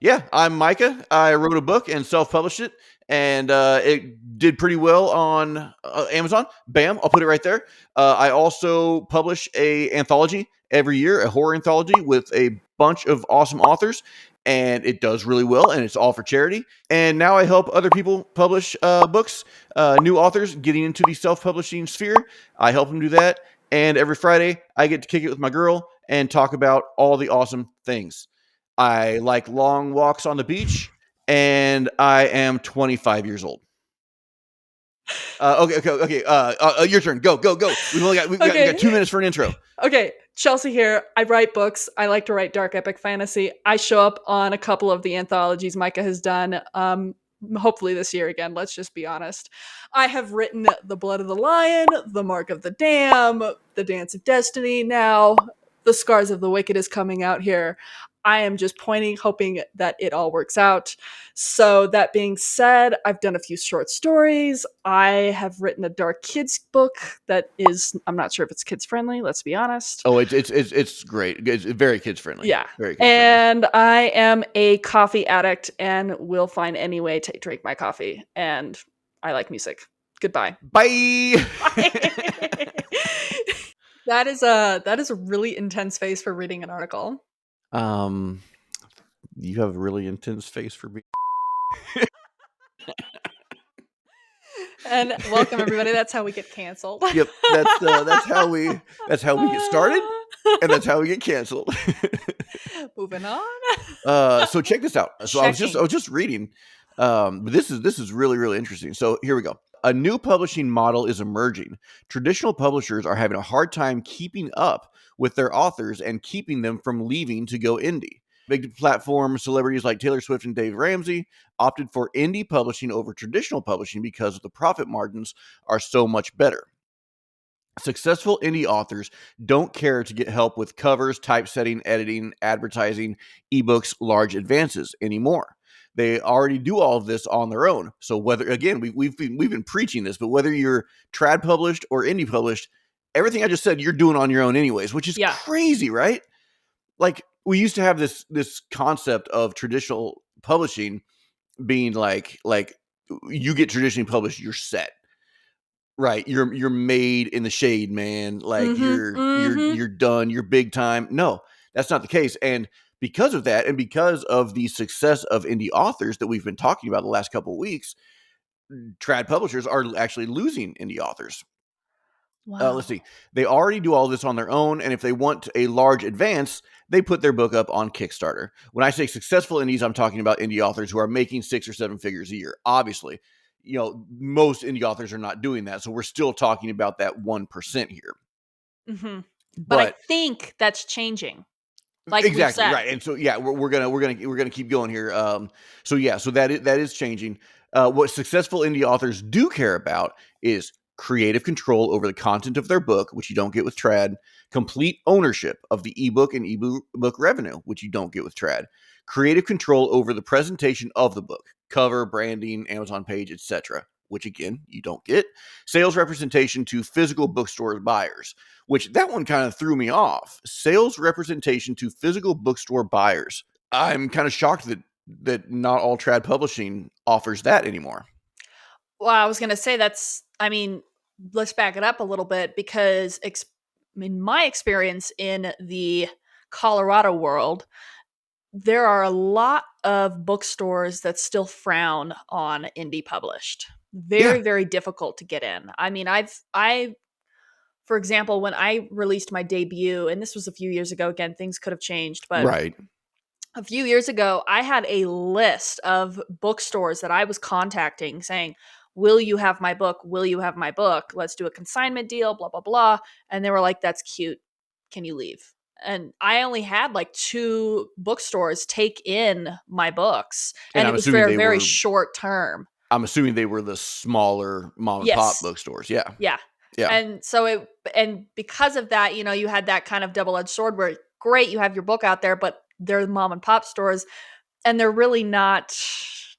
Yeah, I'm Micah. I wrote a book and self-published it, and it did pretty well on Amazon. Bam, I'll put it right there. I also publish a anthology every year, a horror anthology with a bunch of awesome authors, and it does really well, and it's all for charity. And now I help other people publish books, new authors getting into the self-publishing sphere. I help them do that, and every Friday I get to kick it with my girl and talk about all the awesome things. I like long walks on the beach, and I am 25 years old. Okay. Your turn. Go. We got Okay. 2 minutes for an intro. Okay. Chelsea here. I write books. I like to write dark epic fantasy. I show up on a couple of the anthologies Micah has done. Hopefully this year again. Let's just be honest. I have written The Blood of the Lion, The Mark of the Dam, The Dance of Destiny. Now, The Scars of the Wicked is coming out here. I am just pointing, hoping that it all works out. So, that being said, I've done a few short stories. I have written a dark kids book that is, I'm not sure if it's kids friendly, let's be honest. Oh, it's great. It's very kids friendly. Yeah. Very kids friendly. And I am a coffee addict and will find any way to drink my coffee. And I like music. Goodbye. Bye. That is a really intense face for reading an article. You have a really intense face for me. And welcome everybody. That's how we get canceled. Yep, that's how we get started, and that's how we get canceled. Moving on. So check this out. So I was just reading. But this is really interesting. So here we go. A new publishing model is emerging. Traditional publishers are having a hard time keeping up with their authors and keeping them from leaving to go indie. Big platform celebrities like Taylor Swift and Dave Ramsey opted for indie publishing over traditional publishing because the profit margins are so much better. Successful indie authors don't care to get help with covers, typesetting, editing, advertising, ebooks, large advances anymore. They already do all of this on their own. So whether, again, we've been preaching this, but whether you're trad published or indie published, everything I just said you're doing on your own anyways, which is crazy, right? Like we used to have this concept of traditional publishing being like you get traditionally published, you're set. Right, you're made in the shade, man. Like you're done. You're big time. No, that's not the case. And because of that, and because of the success of indie authors that we've been talking about the last couple of weeks, trad publishers are actually losing indie authors. Wow. Let's see. They already do all this on their own, and if they want a large advance, they put their book up on Kickstarter. When I say successful indies, I'm talking about indie authors who are making 6 or 7 figures a year. Obviously, most indie authors are not doing that, so we're still talking about that 1% here. Mm-hmm. But I think that's changing. Like exactly right, and so yeah, we're gonna keep going here. So that is changing. What successful indie authors do care about is creative control over the content of their book, which you don't get with trad. Complete ownership of the ebook and ebook revenue, which you don't get with trad. Creative control over the presentation of the book, cover, branding, Amazon page, etc., which again you don't get. Sales representation to physical bookstore buyers, which that one kind of threw me off. Sales representation to physical bookstore buyers. I'm kind of shocked that not all trad publishing offers that anymore. Well, I was going to say let's back it up a little bit because in my experience in the Colorado world, there are a lot of bookstores that still frown on indie published. Very difficult to get in. I mean, for example, when I released my debut, and this was a few years ago, again, things could have changed, but right. A few years ago, I had a list of bookstores that I was contacting saying, will you have my book? Will you have my book? Let's do a consignment deal, blah, blah, blah. And they were like, that's cute. Can you leave? And I only had like 2 bookstores take in my books. And it was very short term. I'm assuming they were the smaller mom and pop bookstores. Yeah. Yeah. And so and because of that, you had that kind of double-edged sword where great, you have your book out there, but they're mom and pop stores and they're really not,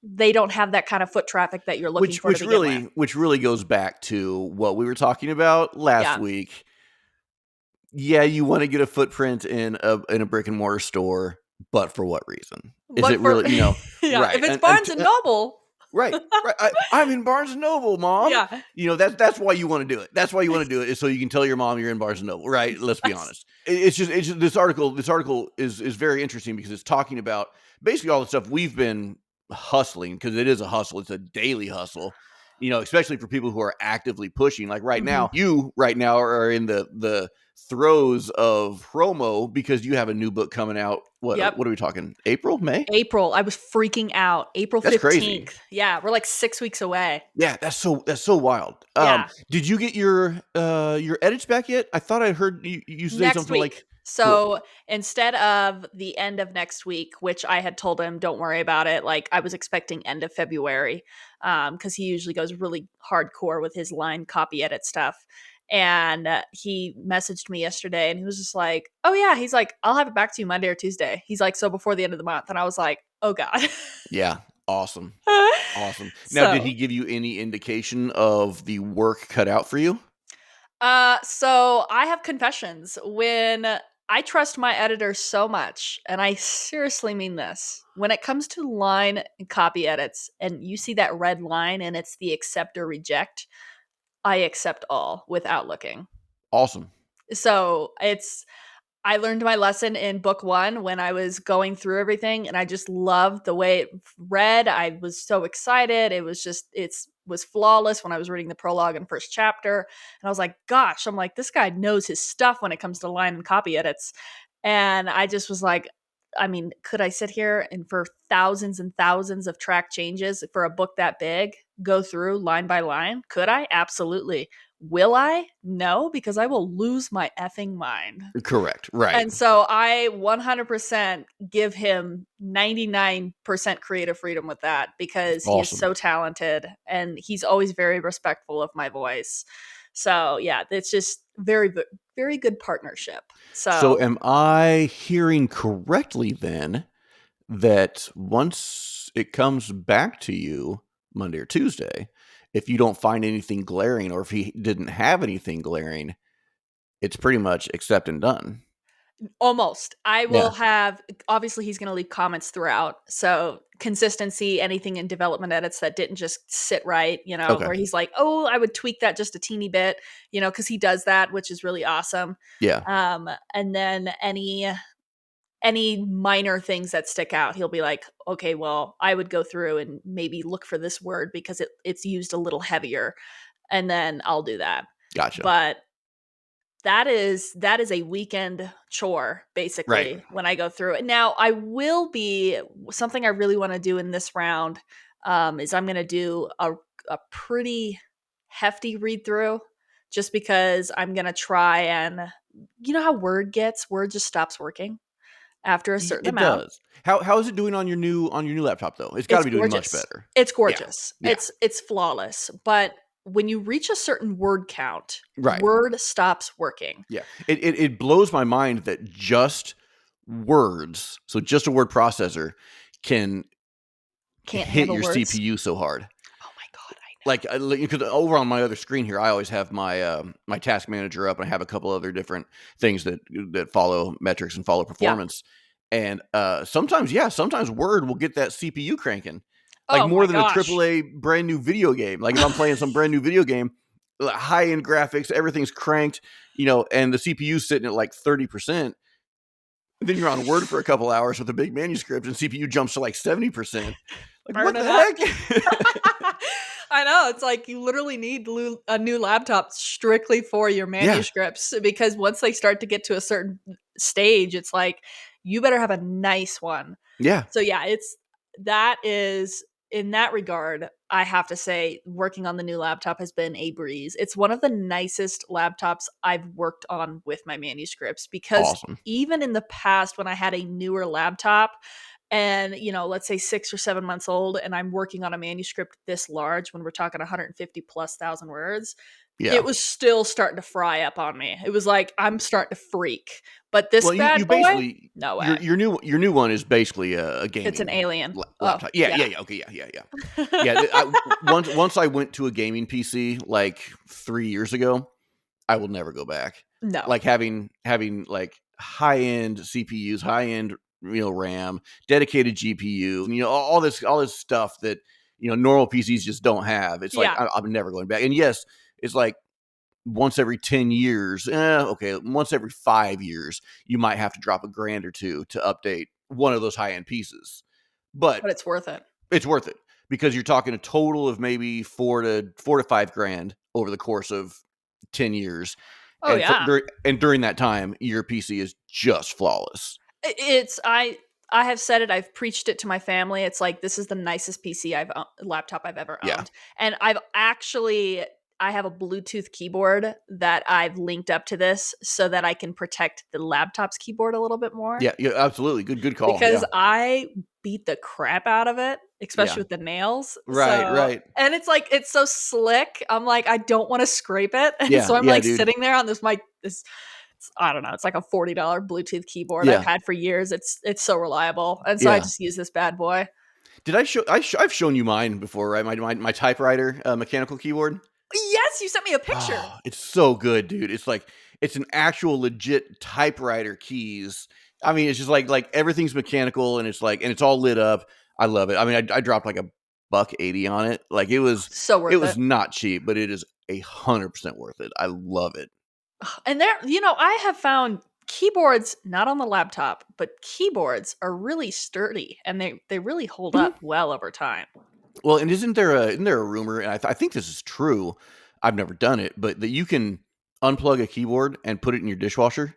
they don't have that kind of foot traffic that you're looking for. Which really goes back to what we were talking about last week. Yeah, you want to get a footprint in a brick and mortar store, But for what reason? Is But it for really, yeah, right? if it's Barnes and Noble, Right, right. I'm in Barnes and Noble, Mom. yeah, That's why you want to do it. That's why you want to do it, is so you can tell your mom you're in Barnes and Noble, right? Let's be yes. honest. It's just this article. This article is very interesting because it's talking about basically all the stuff we've been hustling, because it is a hustle. It's a daily hustle. Especially for people who are actively pushing. Like right Mhm. now, you right now are in the throes of promo because you have a new book coming out. What Yep. what are we talking? April, May? April, I was freaking out. April That's crazy. 15th. Yeah, we're like 6 weeks away. Yeah, that's so wild. Yeah, Did you get your edits back yet? I thought I heard you say next something week. like, "Cool." So instead of the end of next week, which I had told him, don't worry about it, like I was expecting end of February, because he usually goes really hardcore with his line copy edit stuff. And he messaged me yesterday and he was just like, oh, yeah. He's like, I'll have it back to you Monday or Tuesday. He's like, so before the end of the month. And I was like, oh, God. Yeah, awesome, awesome. Now, did he So give you any indication of the work cut out for you? So I have confessions. When I trust my editor so much, and I seriously mean this, when it comes to line and copy edits, and you see that red line and it's the accept or reject, I accept all without looking. Awesome. So I learned my lesson in book one when I was going through everything, and I just loved the way it read. I was so excited. It was flawless when I was reading the prologue and first chapter. And I was like, gosh, I'm like, this guy knows his stuff when it comes to line and copy edits. And I just was like, I mean, could I sit here and for thousands and thousands of track changes for a book that big, go through line by line? Could I? Absolutely. Will I? No, because I will lose my effing mind. Correct. Right. And so I 100% give him 99% creative freedom with that because he is Awesome. so talented and he's always very respectful of my voice. So, yeah, it's just very good partnership. So, So, am I hearing correctly then that once it comes back to you Monday or Tuesday, if you don't find anything glaring, or if he didn't have anything glaring, it's pretty much accept and done? almost. I will Yeah. have obviously he's going to leave comments throughout. So consistency, anything in development edits that didn't just sit right, Okay. where he's like, "Oh, I would tweak that just a teeny bit," cuz he does that, which is really awesome. Yeah. And then any minor things that stick out, he'll be like, "Okay, well, I would go through and maybe look for this word because it's used a little heavier." And then I'll do that. Gotcha. But that is a weekend chore Right. basically when I go through it. Now, I will be something I really want to do in this round is I'm going to do a pretty hefty read through just because I'm going to try and you know how Word just stops working after a certain It amount. does. How is it doing on your new laptop though? It's got to It's be doing much gorgeous. better. It's Yeah. gorgeous. Yeah. It's flawless, but when you reach a certain word count, Right. Word stops working. Yeah. It blows my mind that just words, so just a word processor, can Can't hit handle your words. CPU so hard. Oh my god, I Like, because over on my other screen here, I always have my task manager up, and I have a couple other different things that follow metrics and follow yeah. performance. And sometimes Word will get that CPU cranking, like Oh more my than a gosh. AAA brand new video game. Like if I'm playing some brand new video game, high end graphics, everything's cranked, and the CPU's sitting at like 30%. Then you're on Word for a couple hours with a big manuscript, and CPU jumps to like 70%. Like what the Burning up. heck? I know. It's like you literally need a new laptop strictly for your Yeah, manuscripts because once they start to get to a certain stage, it's like you better have a nice one. yeah. So yeah, that is in that regard, I have to say working on the new laptop has been a breeze. It's one of the nicest laptops I've worked on with my manuscripts because Awesome. even in the past when I had a newer laptop and let's say 6 or 7 months old and I'm working on a manuscript this large when we're talking 150 plus thousand words, Yeah. it was still starting to fry up on me. It was like I'm starting to freak. But this Well, you bad boy, basically no your way. your new one is basically a It's an gaming alien. Oh, laptop. Yeah, yeah. yeah, yeah. Okay, yeah, yeah, yeah. Yeah, once I went to a gaming PC like 3 years ago, I will never go back. No. Like having like high-end CPUs, high-end RAM, dedicated GPU, all this stuff that normal PCs just don't have. It's like Yeah. I'm never going back. And yes, it's like once every 10 years, okay, once every 5 years, you might have to drop $1,000 or $2 to update one of those high end pieces, but But it's worth it. it's worth it because you're talking a total of maybe four to $5,000 over the course of 10 years. Oh yeah. During that time, your PC is just flawless. I have said it. I've preached it to my family. It's like, this is the nicest laptop I've ever Yeah. owned. And I have a Bluetooth keyboard that I've linked up to this so that I can protect the laptop's keyboard a little bit more. Yeah, absolutely. Good call. Because Yeah. I beat the crap out of it, especially with the nails. Right. And it's like, it's so slick. I'm like, I don't want to scrape it. And so I'm like dude. sitting there on this I don't know, it's like a $40 Bluetooth keyboard I've had for years. It's so reliable. And so I just use this bad boy. Did I've shown you mine before, right? My typewriter mechanical keyboard. Yes, you sent me a picture. Oh, it's so good, dude. It's an actual legit typewriter keys. I mean, it's just like everything's mechanical and it's all lit up. I love it. I mean, I dropped like $180 on it. Like it was so worth it. It was not cheap, but it is 100% worth it. I love it. And I have found keyboards, not on the laptop, but keyboards are really sturdy and they really hold up well over time. Well, and isn't there a rumor, and I think this is true, I've never done it, but that you can unplug a keyboard and put it in your dishwasher?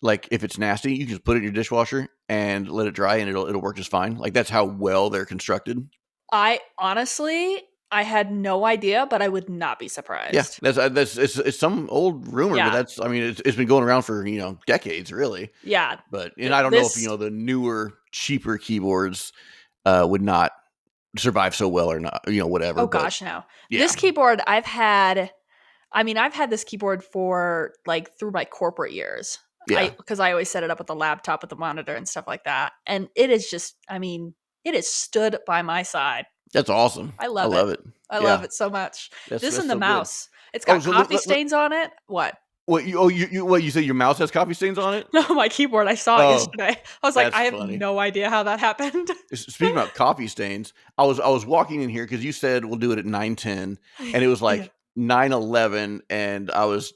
Like, if it's nasty, you can just put it in your dishwasher and let it dry, and it'll work just fine. Like, that's how well they're constructed. I had no idea, but I would not be surprised. Yeah, it's some old rumor, but it's been going around for decades, really. Yeah, but I don't know if the newer, cheaper keyboards would not survive so well or not, whatever. Oh gosh, no. Yeah. This keyboard I've had this keyboard for through my corporate years. Yeah. Because I always set it up with the laptop with the monitor and stuff like that. And it is just, it has stood by my side. That's awesome. I love it. I love it so much. This and the mouse. Good. It's got coffee stains on it. What? What you say your mouse has coffee stains on it? No, my keyboard. I saw it yesterday. I was like, I have no idea how that happened. Speaking about coffee stains, I was walking in here because you said we'll do it at 9:10, and it was like 9:11, and I was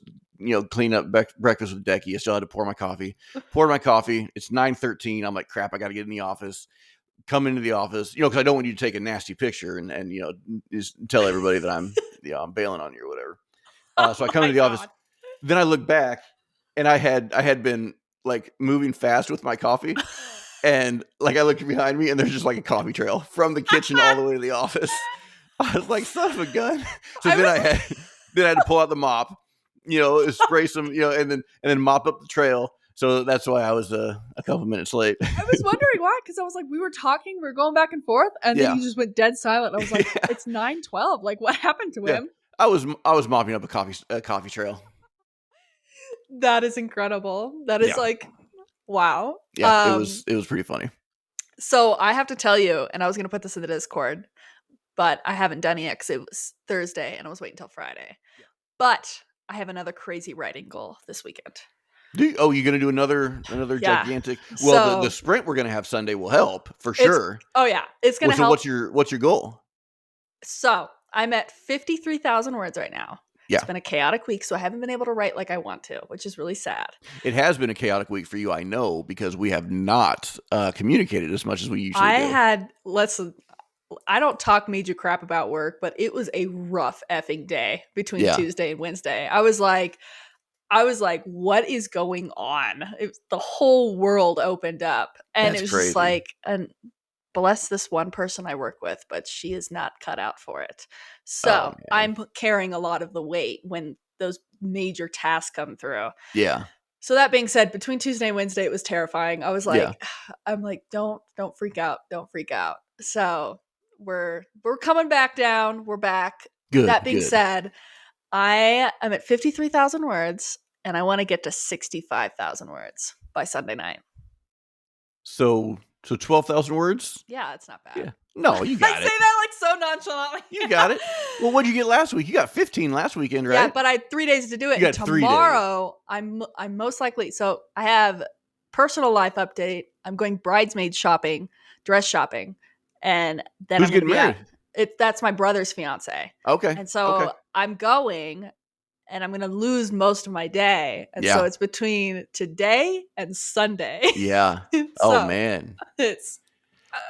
cleaning up breakfast with Decky. I still had to pour my coffee. Poured my coffee. It's 9:13. I'm like, crap, I got to get in the office. Come into the office, because I don't want you to take a nasty picture and just tell everybody that I'm bailing on you or whatever. So I come into the office. Then I look back, and I had been like moving fast with my coffee, and like I looked behind me, and there's just like a coffee trail from the kitchen all the way to the office. I was like, son of a gun. So then I had to pull out the mop, spray some, and then mop up the trail. So that's why I was a couple minutes late. I was wondering why, because I was like, we were talking, we were going back and forth, and then you just went dead silent. I was like, it's 9:12. Like, what happened to him? I was mopping up a coffee trail. That is incredible. That is wow. Yeah, it was pretty funny. So I have to tell you, and I was going to put this in the Discord, but I haven't done it yet because it was Thursday and I was waiting until Friday. Yeah. But I have another crazy writing goal this weekend. You're going to do another gigantic? Well, the sprint we're going to have Sunday will help for sure. It's going to help. So what's your goal? So I'm at 53,000 words right now. Yeah. It's been a chaotic week, so I haven't been able to write like I want to, which is really sad. It has been a chaotic week for you, I know, because we have not communicated as much as we usually do. I don't talk major crap about work, but it was a rough effing day between Tuesday and Wednesday. I was like, what is going on? The whole world opened up, and it was crazy. Just like, and bless this one person I work with, but she is not cut out for it. So I'm carrying a lot of the weight when those major tasks come through. Yeah. So that being said, between Tuesday and Wednesday, it was terrifying. I was like, I'm like, don't freak out. Don't freak out. So we're coming back down. We're back. Good. That being said, I am at 53,000 words, and I want to get to 65,000 words by Sunday night. So 12,000 words? Yeah, it's not bad. Yeah. No, you got it. I say that like so nonchalantly. You got it. Well, what'd you get last week? You got 15 last weekend, right? Yeah, but I had 3 days to do it. You got 3 days. Tomorrow, I'm most likely. So I have personal life update. I'm going bridesmaid shopping, dress shopping, and then Who's I'm going to getting be married? that's my brother's fiance. Okay. And Okay. so I'm going and I'm going to lose most of my day. And so Yeah. it's between today and Sunday. Yeah. Oh So man. it's,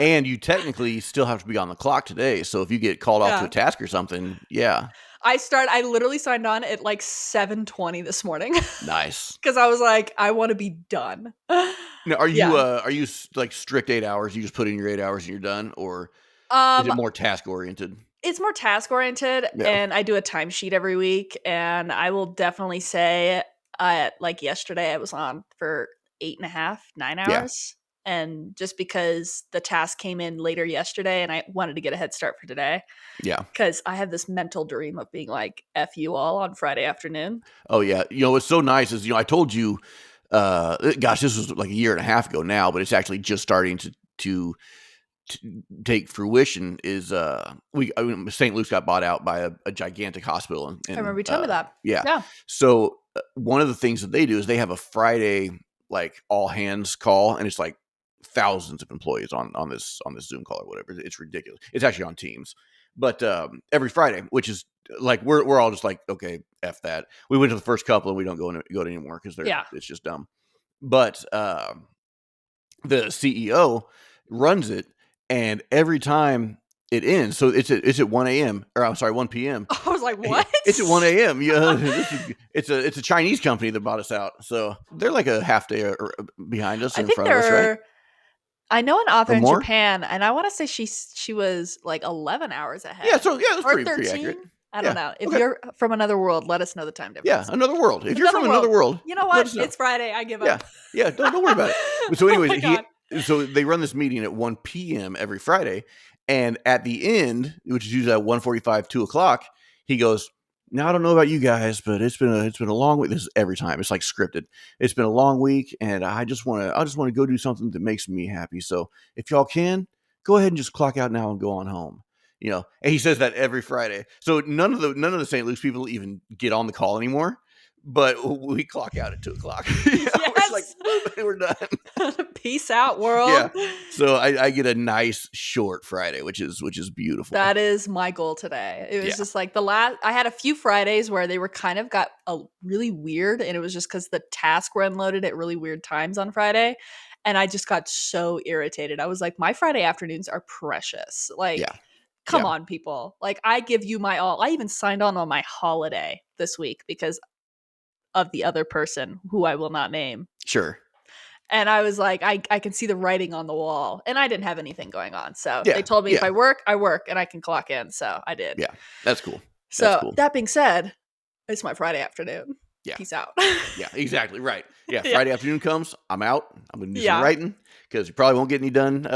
And you technically still have to be on the clock today. So if you get called off to a yeah. task or something, yeah. I literally signed on at like 7:20 this morning Nice. because I was like, I want to be done. Now, Yeah. are you like strict 8 hours? You just put in your 8 hours and you're done, or is Um, it more task oriented? it's more task oriented, Yeah. and I do a timesheet every week. And I will definitely say, like yesterday, I was on for 8.5, 9 Yeah. hours. And just because the task came in later yesterday and I wanted to get a head start for today, Yeah. because I have this mental dream of being like, F you all on Friday afternoon. Oh yeah. What's so nice is, I told you, gosh, this was like a year and a half ago now, but it's actually just starting to take fruition. Is St. Luke's got bought out by a gigantic hospital, I remember and you telling me that. yeah. Yeah. So one of the things that they do is they have a Friday like all hands call, and it's like thousands of employees on this Zoom call or whatever. It's ridiculous. It's actually on Teams, but every Friday, which is like we're all just like, okay, f that. We went to the first couple and we don't go to anymore because Yeah. it's just dumb. But the CEO runs it, and every time it ends, so it's at 1 a.m. or I'm sorry, 1 p.m. I was like, what? It's at 1 a.m. Yeah, it's a Chinese company that bought us out, so they're like a half day behind us I or in think front of us, right? I know an author Or in more? Japan, and I want to say she was like 11 hours Yeah, ahead so yeah, that's or pretty 13. accurate. I don't Yeah, know. If okay. you're from another world, let us know the time Yeah, difference. another world. If you're Another from another world, You know let what? us know. It's Friday. I give Yeah, up. yeah, don't worry about it. But so Oh anyways, my God. so they run this meeting at 1 p.m. every Friday, and at the end, which is usually at 1:45, 2 o'clock, he goes, "Now I don't know about you guys, but it's been a long week." This is every time. It's like scripted. It's been a long week, and I just want to go do something that makes me happy. So if y'all can, go ahead and just clock out now and go on home. And he says that every Friday. So none of the St. Luke's people even get on the call anymore. But we clock out at 2 o'clock. We're just like, Yes. we're done. Peace out, world. Yeah. So I get a nice short Friday, which is beautiful. That is my goal today. It was Yeah. just like I had a few Fridays where they were kind of got a really weird, and it was just because the tasks were unloaded at really weird times on Friday. And I just got so irritated. I was like, my Friday afternoons are precious. Like, Yeah. come Yeah. on, people. Like, I give you my all. I even signed on my holiday this week because of the other person who I will not name. Sure. And I was like, I can see the writing on the wall. And I didn't have anything going on. So Yeah. they told me if Yeah. I work and I can clock in. So I did. Yeah. That's cool. That's So cool. that being said, it's my Friday afternoon. Yeah. Peace out. Yeah, exactly. Right. Yeah. Yeah. Friday afternoon comes. I'm out. I'm going to do some Yeah. writing because you probably won't get any done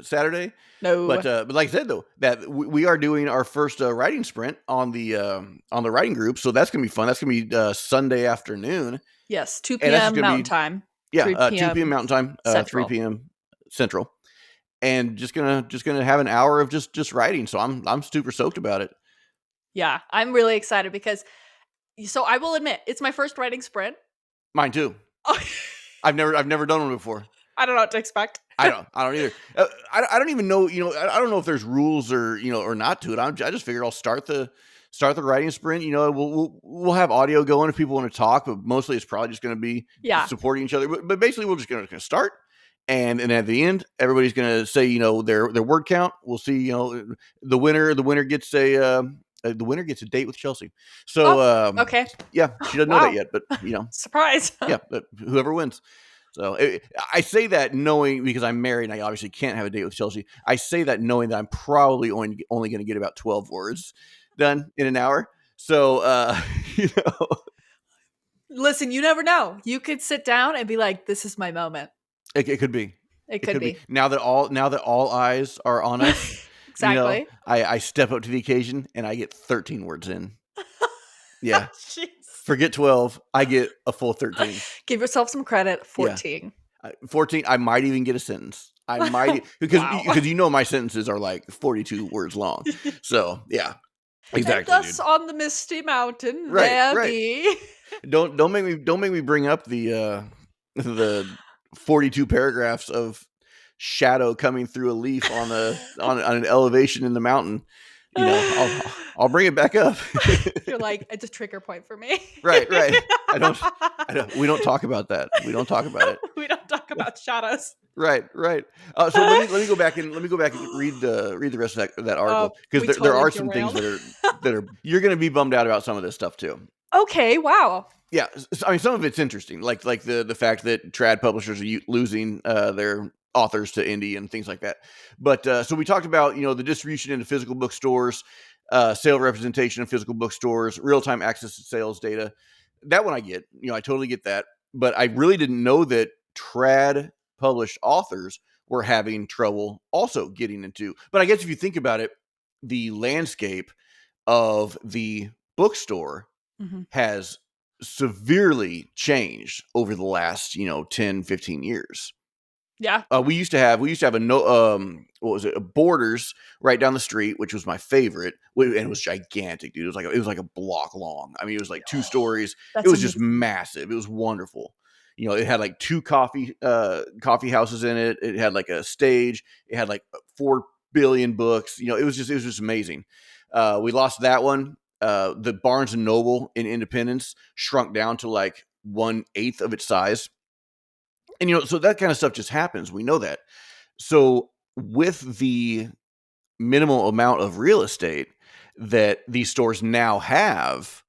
Saturday. No. But like I said, though, that we are doing our first writing sprint on the writing group. So that's going to be fun. That's going to be Sunday afternoon. Yes. 2 And that's just p.m. gonna Mountain be- Time. Yeah. 3 2 p.m. Mountain Time, Central. 3 p.m. Central. And just gonna have an hour of just writing. So I'm super stoked about it. Yeah. I'm really excited because, so I will admit, it's my first writing sprint. Mine too. Oh, I've never done one before. I don't know what to expect. I don't either. I don't even know. I don't know if there's rules or or not to it. I just figured I'll start the writing sprint. We'll have audio going if people want to talk, but mostly it's probably just going to be supporting each other. But basically, we're just going to start, and at the end, everybody's going to say their word count. We'll see. The winner gets a date with Chelsea. So okay. Yeah, she doesn't know that yet, but surprise. Yeah, but whoever wins. So I say that knowing, because I'm married and I obviously can't have a date with Chelsea. I say that knowing that I'm probably only going to get about 12 words done in an hour. So, Listen, you never know. You could sit down and be like, "This is my moment." It could be. It could be. Now that all eyes are on us. Exactly. I step up to the occasion and I get 13 words in. Yeah. Jeez. Forget 12. I get a full 13. Give yourself some credit. 14. Yeah. 14. I might even get a sentence. I might because my sentences are like 42 words long. So yeah, exactly. And thus on the misty mountain, right. be. Don't make me bring up the 42 paragraphs of shadow coming through a leaf on an elevation in the mountain, I'll bring it back up. You're like, it's a trigger point for me. Right. We don't talk about that. We don't talk about it. We don't talk about shadows. Right. So let me go back and read the rest of that Oh, article, because we there totally are some things derailed. that are you're going to be bummed out about some of this stuff too. Okay, wow. Yeah, I mean, some of it's interesting, like the fact that trad publishers are losing their authors to indie and things like that. But so we talked about the distribution into physical bookstores, sale representation in physical bookstores, real time access to sales data. That one I get, I totally get that. But I really didn't know that trad published authors were having trouble also getting into. But I guess if you think about it, the landscape of the bookstore has severely changed over the last 10 15 years. Yeah. We used to have a what was it, a Borders right down the street, which was my favorite, and it was gigantic, dude. It was like a block long. I mean, it was like 2 stories. It That's was just amazing. massive. It was wonderful. It had like 2 coffee houses in it. It had like a stage. It had like 4 billion books. It was just amazing. We lost that one. The Barnes and Noble in Independence shrunk down to like 1/8 of its size. And so that kind of stuff just happens. We know that. So with the minimal amount of real estate that these stores now have,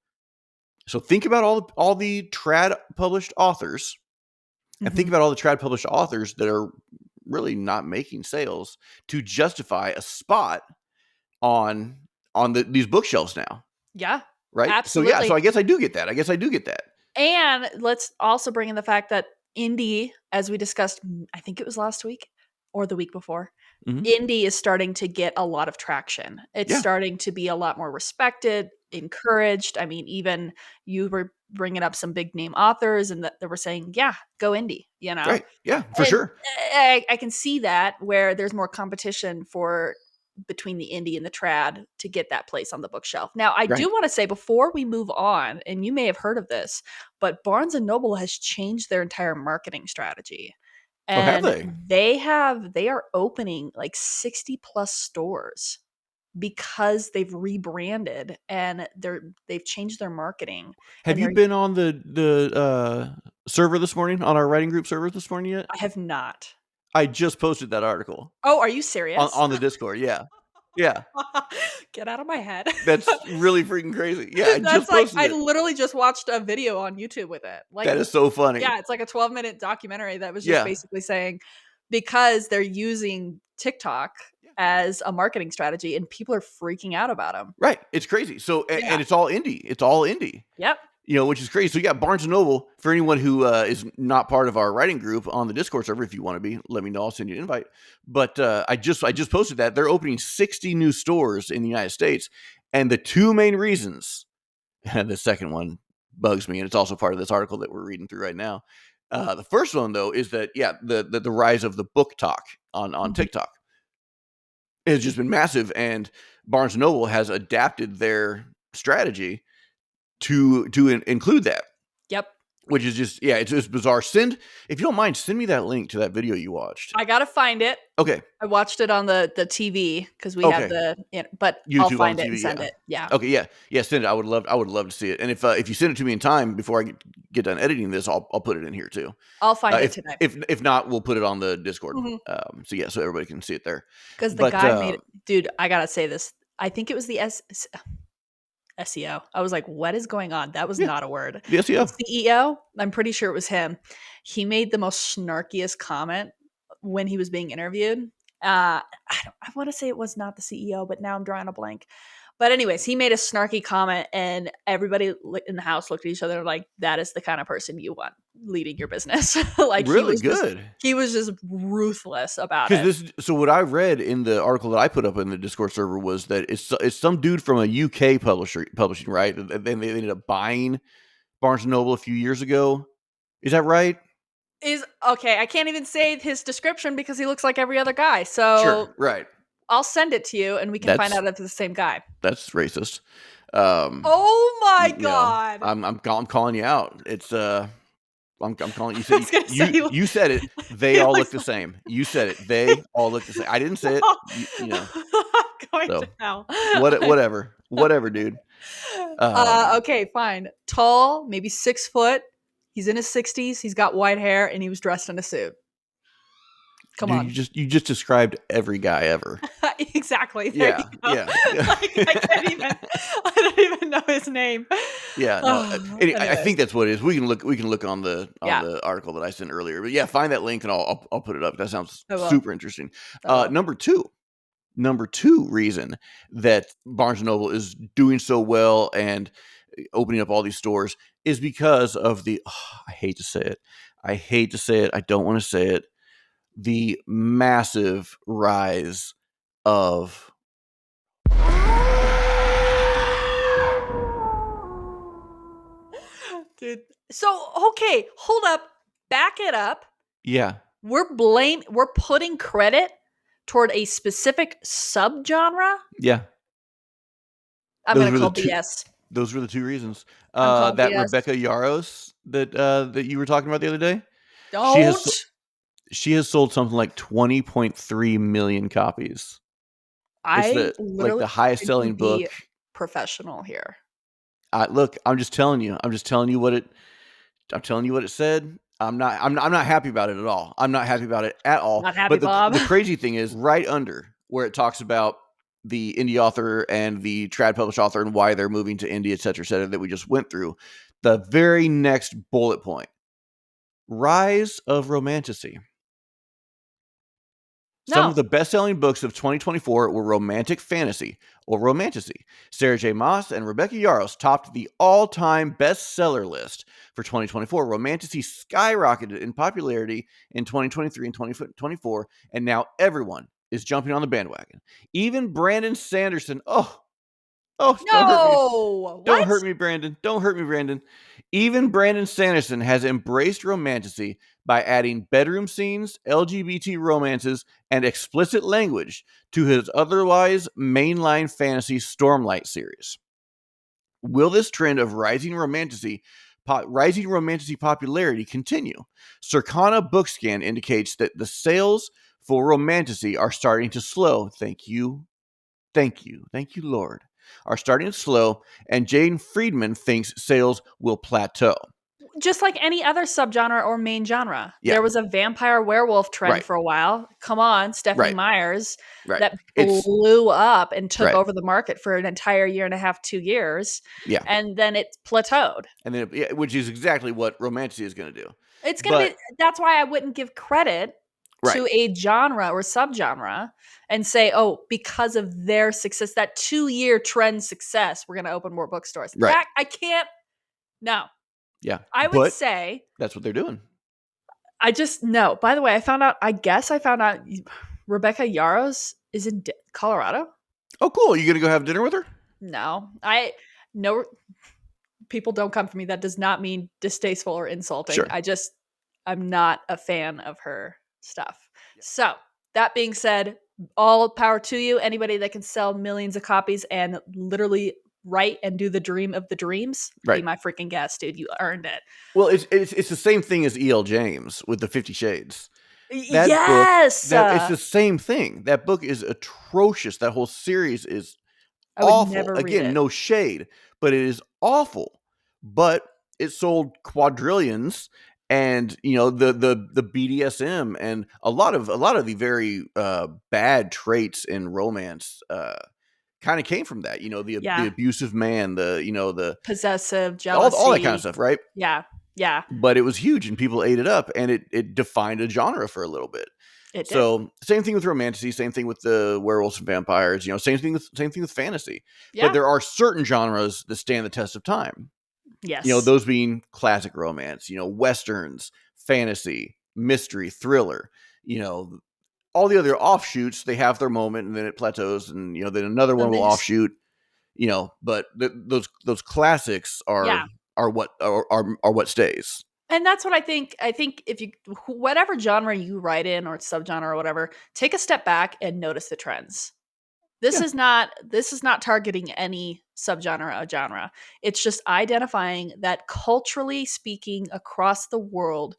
so think about all the trad published authors, and think about all the trad published authors that are really not making sales to justify a spot on these bookshelves now. Yeah, Right. So yeah, absolutely. so I guess I do get that. And let's also bring in the fact that indie, as we discussed, I think it was last week or the week before, Mhm. indie is starting to get a lot of traction. It's Yeah. starting to be a lot more respected, encouraged. I mean, even you were bringing up some big name authors and that they were saying, yeah, go indie, Right. Yeah, for And sure. I can see that where there's more competition for between the indie and the trad to get that place on the bookshelf. Now, I do Right. want to say before we move on, and you may have heard of this, but Barnes and Noble has changed their entire marketing strategy. Oh, have And they? they are opening like 60 plus stores because they've rebranded and they've changed their marketing Have and you they're been on the server this morning, on our writing group server this morning yet? I have not. I just posted that article Oh, are you on serious? on the Discord. Yeah. Yeah. Get out of my head. That's really freaking crazy. Yeah, I That's just like posted I it. literally just watched a video on YouTube with it. Like, That is so funny. yeah, it's like a 12-minute documentary that was just Yeah. basically saying because they're using TikTok Yeah. as a marketing strategy and people are freaking out about them. Right. It's crazy. So Yeah. and it's all indie. It's all indie. Yep. Which is crazy. So yeah, Barnes and Noble, for anyone who is not part of our writing group on the Discord server, if you want to be, let me know. I'll send you an invite. But I just posted that they're opening 60 new stores in the United States, and the 2 main reasons, and the second one bugs me, and it's also part of this article that we're reading through right now. The first one though is that the rise of the book talk on Mhm. TikTok has just been massive, and Barnes and Noble has adapted their strategy to include that, Yep. which is just it's just bizarre. If you don't mind, send me that link to that video you watched. I gotta find it. Okay. I watched it on the TV because we had Okay. but I'll YouTube on find the it and TV. send Yeah. it. Yeah. Okay. Yeah. Send it. I would love to see it. And if you send it to me in time before I get done editing this, I'll put it in here too. I'll find it If today. if not, we'll put it on the Discord. Mhm. So yeah, so everybody can see it there. 'Cause the But guy made dude, I gotta say this. I think it was the SEO. I was like, "What is going on?" That was yeah, not a word. the The SEO. CEO, I'm pretty sure it was him. He made the most snarkiest comment when he was being interviewed. I wanna say it was not the CEO, but now I'm drawing a blank. But anyways, he made a snarky comment and everybody in the house looked at each other like, "That is the kind of person you want leading your business." Like, Really good. he was just ruthless about it. Because so what I read in the article that I put up in the Discord server was that it's some dude from a UK publishing, right? And then they ended up buying Barnes and Noble a few years ago. Is that right? Is okay, I can't even say his description because he looks like every other guy. Sure, So right. I'll send it to you and we can find That's out if it's the same guy. racist. Um, Oh my god. I'm calling you out. It's I'm calling you. I was gonna say You said it. They he all look looks the same. You said it. They all look the same. I didn't say it. You know. I'm going to So hell. whatever, dude. Okay, fine. Tall, maybe 6 foot. He's in his 60s. He's got white hair, and he was dressed in a suit. Come Dude, on. you just described every guy ever. Exactly. There you Yeah, go. yeah, Like I can't even. I don't even know his name. yeah. No, I Anyways, think that's what it is. We can look on yeah, the article that I sent earlier. But yeah, find that link and I'll put it up. That sounds I will. super interesting. I will. Number two reason that Barnes and Noble is doing so well and opening up all these stores is because of the I hate to say it. I hate to say it. I don't want to say it. The massive rise of Dude. So okay, hold up. Back it up. yeah, We're putting credit toward a specific subgenre. yeah. I'm Those gonna were the call two. BS. Those were the two reasons. I'm calling That BS. Rebecca Yaros that you were talking about the other day. She has Don't. she has sold something like 20.3 million copies. It's I the literally highest need to selling book. be professional here. Look, I'm just telling you. I'm telling you what it said. I'm not happy about it at all. I'm not happy about it at all. Not happy, But Bob. the crazy thing is right under where it talks about the indie author and the trad published author and why they're moving to indie, et cetera, that we just went through. The very next bullet point: rise of romanticy. Some of No. the best-selling books of 2024 were romantic fantasy or romanticy. Sarah J. Maas and Rebecca Yarros topped the all-time bestseller list for 2024. Romanticy skyrocketed in popularity in 2023 and 2024, and now everyone is jumping on the bandwagon. Even Brandon Sanderson. Oh, don't hurt me. No. Don't What? hurt me, Brandon. Don't hurt me, Brandon. Even Brandon Sanderson has embraced romanticy by adding bedroom scenes, LGBT romances, and explicit language to his otherwise mainline fantasy Stormlight series. Will this trend of rising romanticy popularity continue? Circana Bookscan indicates that the sales for romanticy are starting to slow. Thank you, Lord, are starting to slow, and Jane Friedman thinks sales will plateau. Just like any other subgenre or main genre. Yeah, There was a vampire werewolf trend right, for a while. Come on, Stephanie right, Myers, right. that It's blew up and took right. over the market for an entire year and a half, 2 years, Yeah, and then it plateaued. and then which is exactly what romanticy is going to do. It's gonna But be that's why I wouldn't give credit right, to a genre or subgenre and say, oh, because of their success, that 2 year trend success, we're gonna open more bookstores. right, That I can't. No, yeah. I would But say that's what they're doing. I just no. By the way, I guess I found out Rebecca Yaros is in Colorado. Oh, cool. You going to go have dinner with her? No, I no people don't come for me. That does not mean distasteful or insulting. Sure. I'm not a fan of her stuff. So that being said, all power to you. Anybody that can sell millions of copies and literally write and do the dream of the dreams, be Right. my freaking guest, dude. You earned it. Well, it's the same thing as E.L. James with the 50 Shades. That book, Yes. that it's the same thing. That book is atrocious. That whole series is I would awful. never read Again, it. no shade, but it is awful. But it sold quadrillions, and the BDSM and a lot of the very bad traits in romance kind of came from that. The Yeah. abusive man, the Possessive, all that kind of jealousy. stuff, right? Yeah. Yeah. But it was huge, and people ate it up, and it defined a genre for a little bit. It did. So same thing with romantasy, same thing with the werewolves and vampires, same thing with fantasy. But Yeah. there are certain genres that stand the test of time. Yes. Those being classic romance, westerns, fantasy, mystery, thriller, all the other offshoots, they have their moment and then it plateaus, and then another one And will they just offshoot, but those classics yeah. are what stays. And that's what I think. I think if you whatever genre you write in or subgenre or whatever, take a step back and notice the trends. This Yeah, is not targeting any subgenre or genre. It's just identifying that culturally speaking across the world,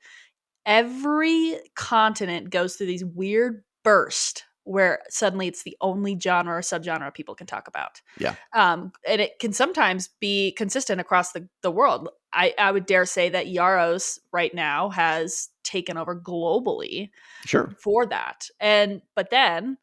every continent goes through these weird bursts where suddenly it's the only genre or subgenre people can talk about. yeah, And it can sometimes be consistent across the world. I would dare say that Yaros right now has taken over globally sure. for that. But then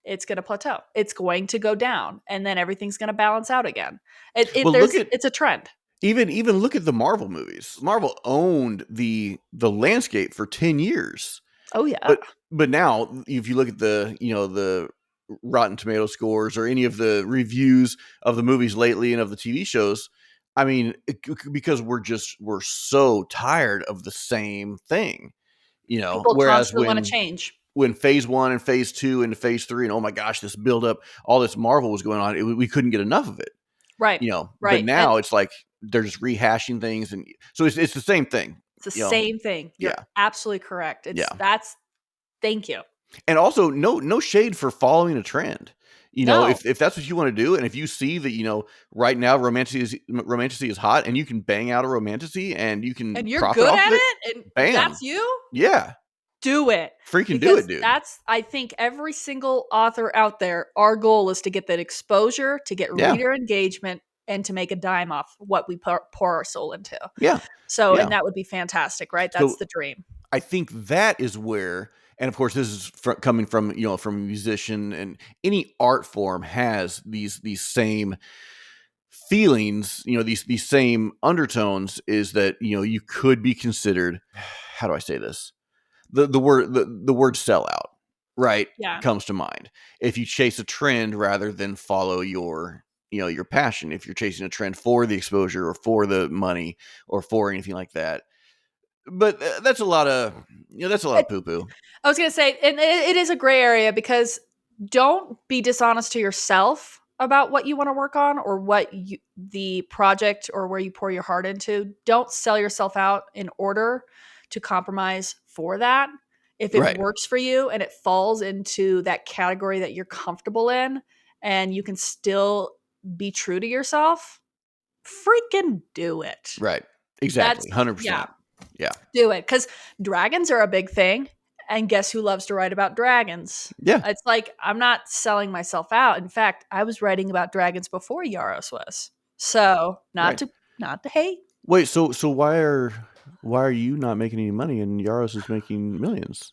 it's going to plateau. It's going to go down, and then everything's going to balance out again. Well, look at It's a trend. even look at the Marvel movies. Marvel owned the landscape for 10 years. Oh yeah. But now if you look at the Rotten Tomato scores or any of the reviews of the movies lately and of the TV shows, I mean, because we're so tired of the same thing, People whereas constantly want to change. when phase 1 and phase 2 and phase 3 and oh my gosh, this build up, all this Marvel was going on, we couldn't get enough of it. Right. But Right. And now it's like they're just rehashing things, and so it's the same thing. it's the You know, same thing. You're yeah, absolutely correct. yeah, Thank you. and also no shade for following a trend. No. If that's what you want to do, and if you see that right now romanticy is hot, and you can bang out a romanticy, and you can And you're profit good off at of it, it and bam, that's you? yeah, Do it. freaking do it, Because dude. that's I think every single author out there, our goal is to get that exposure, to get Yeah, reader engagement, and to make a dime off what we pour our soul into. yeah, So, and yeah. that would be fantastic, right? That's So the dream. I think that is where, and of course, this is coming from from a musician, and any art form has these same feelings, these same undertones. Is that you could be considered, how do I say this? The word sellout, right, Yeah. comes to mind. If you chase a trend rather than follow your passion, if you're chasing a trend for the exposure or for the money or for anything like that. But that's a lot of poo poo. I was going to say, and it is a gray area because don't be dishonest to yourself about what you want to work on or the project or where you pour your heart into. Don't sell yourself out in order to compromise for that. If it Right, works for you and it falls into that category that you're comfortable in and you can still be true to yourself, freaking do it. right, That's, exactly, yeah, 100%. Yeah, do it because dragons are a big thing. And guess who loves to write about dragons? yeah. It's like I'm not selling myself out. In fact, I was writing about dragons before Yaros was. So Right. not to hate. Wait, so why are you not making any money and Yaros is making millions?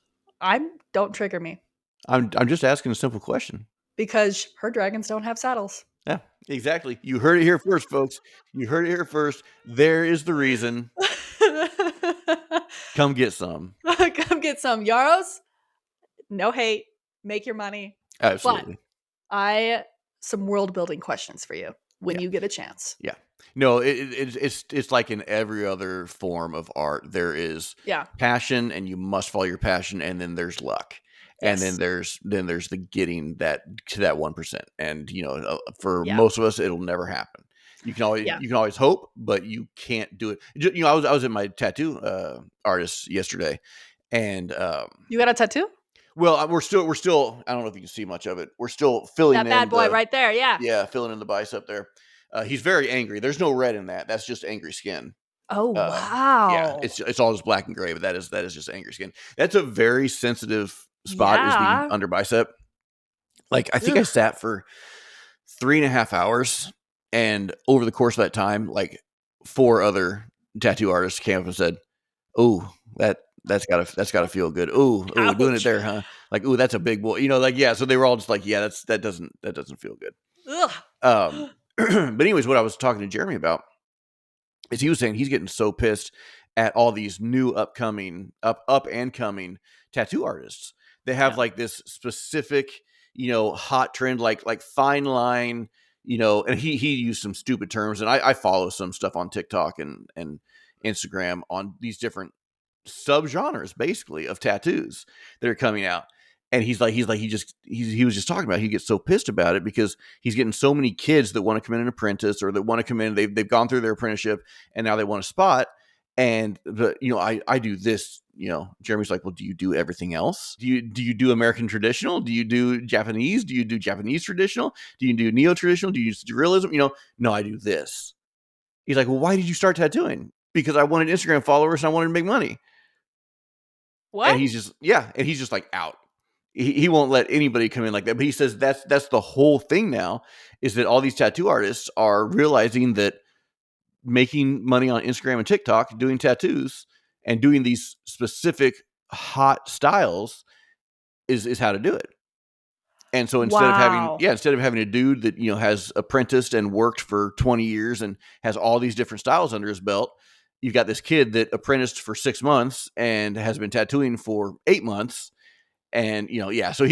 Don't trigger me I'm just asking a simple question. because her dragons don't have saddles. Yeah, exactly. You heard it here first, folks. You heard it here first. There is the reason. Come get some. Come get some Yaros. No hate. Make your money. But Absolutely. I some world building questions for you when Yeah. you get a chance. Yeah. No, it's like in every other form of art. There is Yeah. passion, and you must follow your passion, and then there's luck, and then Yes. there's the getting that to that 1%. And for Yeah. most of us, it'll never happen. Yeah. You can always hope, but you can't do it. I was at my tattoo artist yesterday, and You got a tattoo? well, we're still. I don't know if you can see much of it. We're still filling That bad in boy the right there. Yeah. yeah, filling in the bicep there. He's very angry. There's no red in that. That's just angry skin. Oh, Yeah, wow. it's all just black and gray, but that is just angry skin. That's a very sensitive spot. Is the Yeah. under bicep. Like I think I Ugh. sat for 3.5 hours, and over the course of that time, like 4 other tattoo artists came up and said, "Oh, that's gotta feel good. Oh, doing it Ouch. there, huh? Like, oh, that's a big boy. Like yeah." So they were all just like, "Yeah, that doesn't feel good." Ugh. But anyways, what I was talking to Jeremy about is he was saying he's getting so pissed at all these new upcoming up and coming tattoo artists. They have Yeah. like this specific, hot trend, like fine line, and he used some stupid terms, and I follow some stuff on TikTok and Instagram on these different subgenres basically of tattoos that are coming out. And he was just talking about he gets so pissed about it because he's getting so many kids that want to come in and apprentice, or that want to come in, they've gone through their apprenticeship and now they want a spot. And I do this Jeremy's like, well, do you do everything else? Do you do American traditional? Do you do Japanese? Do you do Japanese traditional? Do you do neo traditional? Do you use realism? No, I do this. He's like, well, why did you start tattooing? Because I wanted Instagram followers and I wanted to make money. And What? he's just like out. He won't let anybody come in like that. But he says that's the whole thing now, is that all these tattoo artists are realizing that making money on Instagram and TikTok, doing tattoos and doing these specific hot styles is how to do it. And so Wow. instead of having a dude that, has apprenticed and worked for 20 years and has all these different styles under his belt, you've got this kid that apprenticed for 6 months and has been tattooing for 8 months. And, so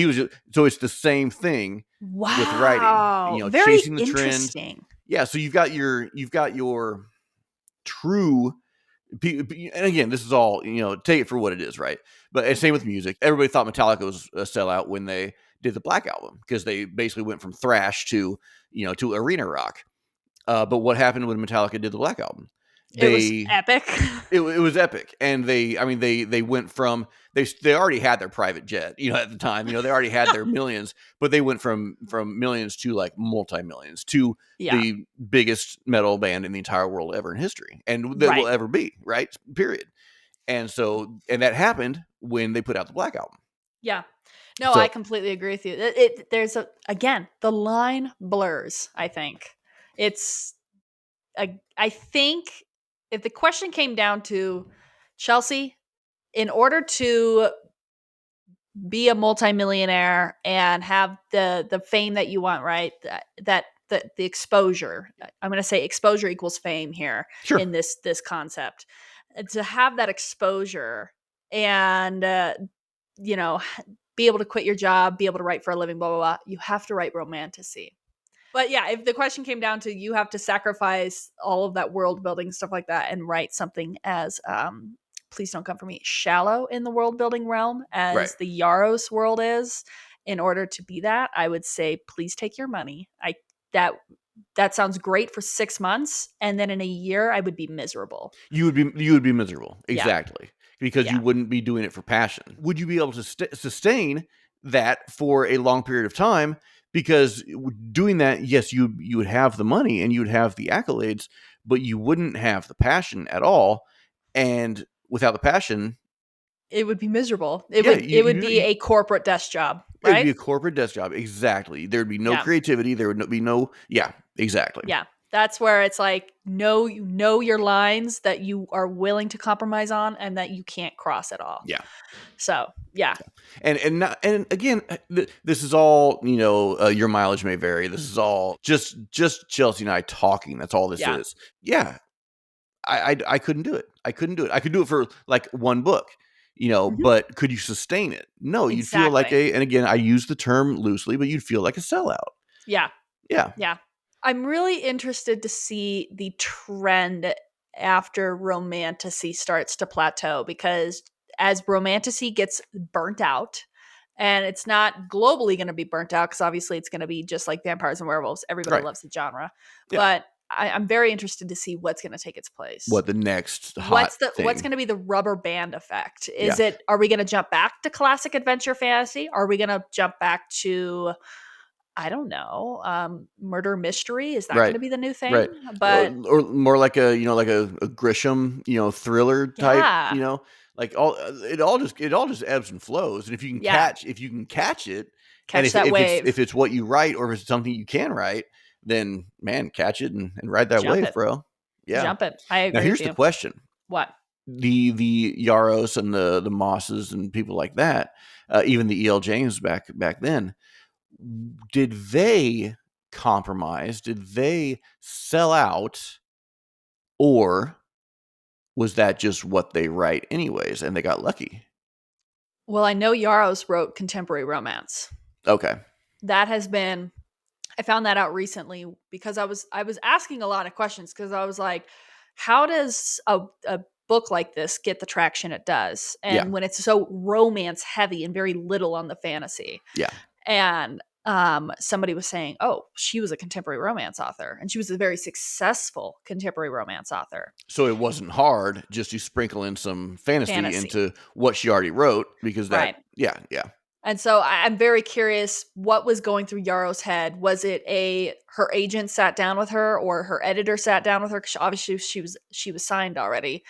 so it's the same thing with writing, Wow. Very chasing the trend. interesting. Yeah. So you've got your true, and again, this is all, take it for what it is, right? But same with music. Everybody thought Metallica was a sellout when they did the Black Album, because they basically went from thrash to arena rock. But what happened when Metallica did the Black Album? It was They epic. it was epic, and they went from, they already had their private jet, at the time, they already had their millions, but they went from millions to like multi-millions to Yeah. the biggest metal band in the entire world ever in history, and that will Right. ever be, right? Period. And so, and that happened when they put out the Black Album. Yeah. No, I So completely agree with you. There's again, the line blurs, I think. I think if the question came down to Chelsea, in order to be a multimillionaire and have the fame that you want, right? The exposure. I'm going to say exposure equals fame here sure, in this concept. To have that exposure and you know, be able to quit your job, be able to write for a living, blah blah blah, you have to write romantasy. But yeah, if the question came down to you have to sacrifice all of that world building stuff like that and write something as please don't come for me, shallow in the world building realm right. as the Yaros world is, in order to be that, I would say please take your money. That that sounds great for 6 months, and then in a year I would be miserable. You would be miserable, Yeah. exactly, because you Yeah. wouldn't be doing it for passion. Would you be able to sustain that for a long period of time? Because doing that, yes, you would have the money and you would have the accolades, but you wouldn't have the passion at all. And without the passion, It would be miserable. It yeah, would it would be a corporate desk job, it would be right? a corporate desk job. Exactly. There'd be no Yeah. creativity. There would be no, yeah, exactly. Yeah. That's where it's like know your lines that you are willing to compromise on and that you can't cross at all. Yeah. So, yeah. And again, this is all, your mileage may vary. This is all just Chelsea and I talking. That's all this Yeah. is. Yeah, I couldn't do it. I couldn't do it. I could do it for like one book, Mhm. but could you sustain it? No, you'd feel like Exactly. and again, I use the term loosely, but you'd feel like a sellout. Yeah. Yeah, Yeah. I'm really interested to see the trend after romantasy starts to plateau, because as romantasy gets burnt out, and it's not globally going to be burnt out because obviously it's going to be just like vampires and werewolves. Everybody right. loves the genre. Yeah. But I'm very interested to see what's going to take its place. What the next hot What's thing? going to be the rubber band effect? Yeah, Are we going to jump back to classic adventure fantasy? Are we going to jump back to, I don't know, murder mystery? Is that going right. to be the new thing? Right. But Or more like a Grisham, thriller type, yeah, like all it all just ebbs and flows. And yeah, if you can catch it, and catch that if wave, it's what you write, or if it's something you can write, then man, catch it and ride that jump wave, it, bro. Yeah. jump it. I Now agree with here's the you. question: What? the Yaros and the Mosses and people like that, even the E.L. James back then, did they compromise? Did they sell out, or was that just what they write anyways and they got lucky? Well, I know Yaros wrote contemporary romance. Okay. That has been, I found that out recently because I was asking a lot of questions, because I was like, how does a book like this get the traction it does? Yeah. And when it's so romance heavy and very little on the fantasy. Yeah. And somebody was saying, oh, she was a contemporary romance author, and she was a very successful contemporary romance author. So it wasn't hard just to sprinkle in some fantasy Fantasy. into what she already wrote, because that, Right. yeah, yeah. And so I'm very curious what was going through Yarrow's head. Was it her agent sat down with her, or her editor sat down with her? Because obviously she was signed already,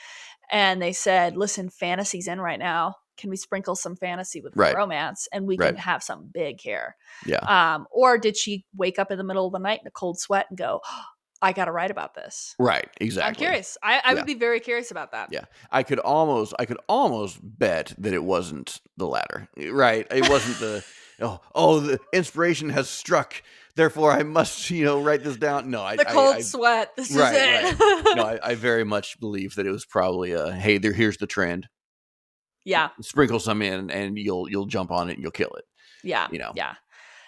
and they said, "Listen, fantasy's in right now. Can we sprinkle some fantasy with Right, romance, and we right. can have something big here?" Yeah, Or did she wake up in the middle of the night in a cold sweat and go, oh, "I got to write about this"? right. I'm Exactly. curious. I Yeah, would be very curious about that. yeah. I could almost bet that it wasn't the latter. Right? It wasn't the the inspiration has struck. Therefore, I must write this down. No, The cold sweat. This is right, right. No, it. I very much believe that it was probably hey, here's the trend. Yeah. Sprinkle some in, and you'll jump on it and you'll kill it. Yeah. You know. Yeah.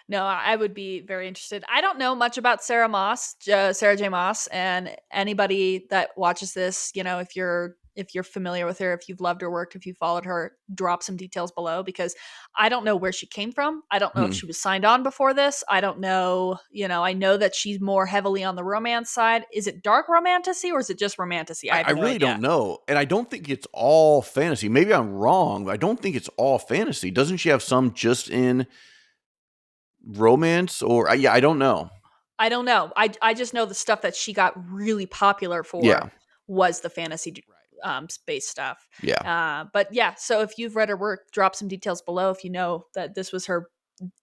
No, I would be very interested. I don't know much about Sarah J. Moss, and anybody that watches this, if you're familiar with her, if you've loved her work, if you followed her, drop some details below, because I don't know where she came from. I don't know if Hmm. she was signed on before this. I don't know, I know that she's more heavily on the romance side. Is it dark romantasy, or is it just romantasy? I I have no really idea. don't know, and I don't think it's all fantasy. Maybe I'm wrong, but I don't think it's all fantasy. Doesn't she have some just in romance? Or yeah, I don't know. I don't know. I just know the stuff that she got really popular for Yeah, was the fantasy space stuff. yeah, But yeah, so if you've read her work, drop some details below. If you know that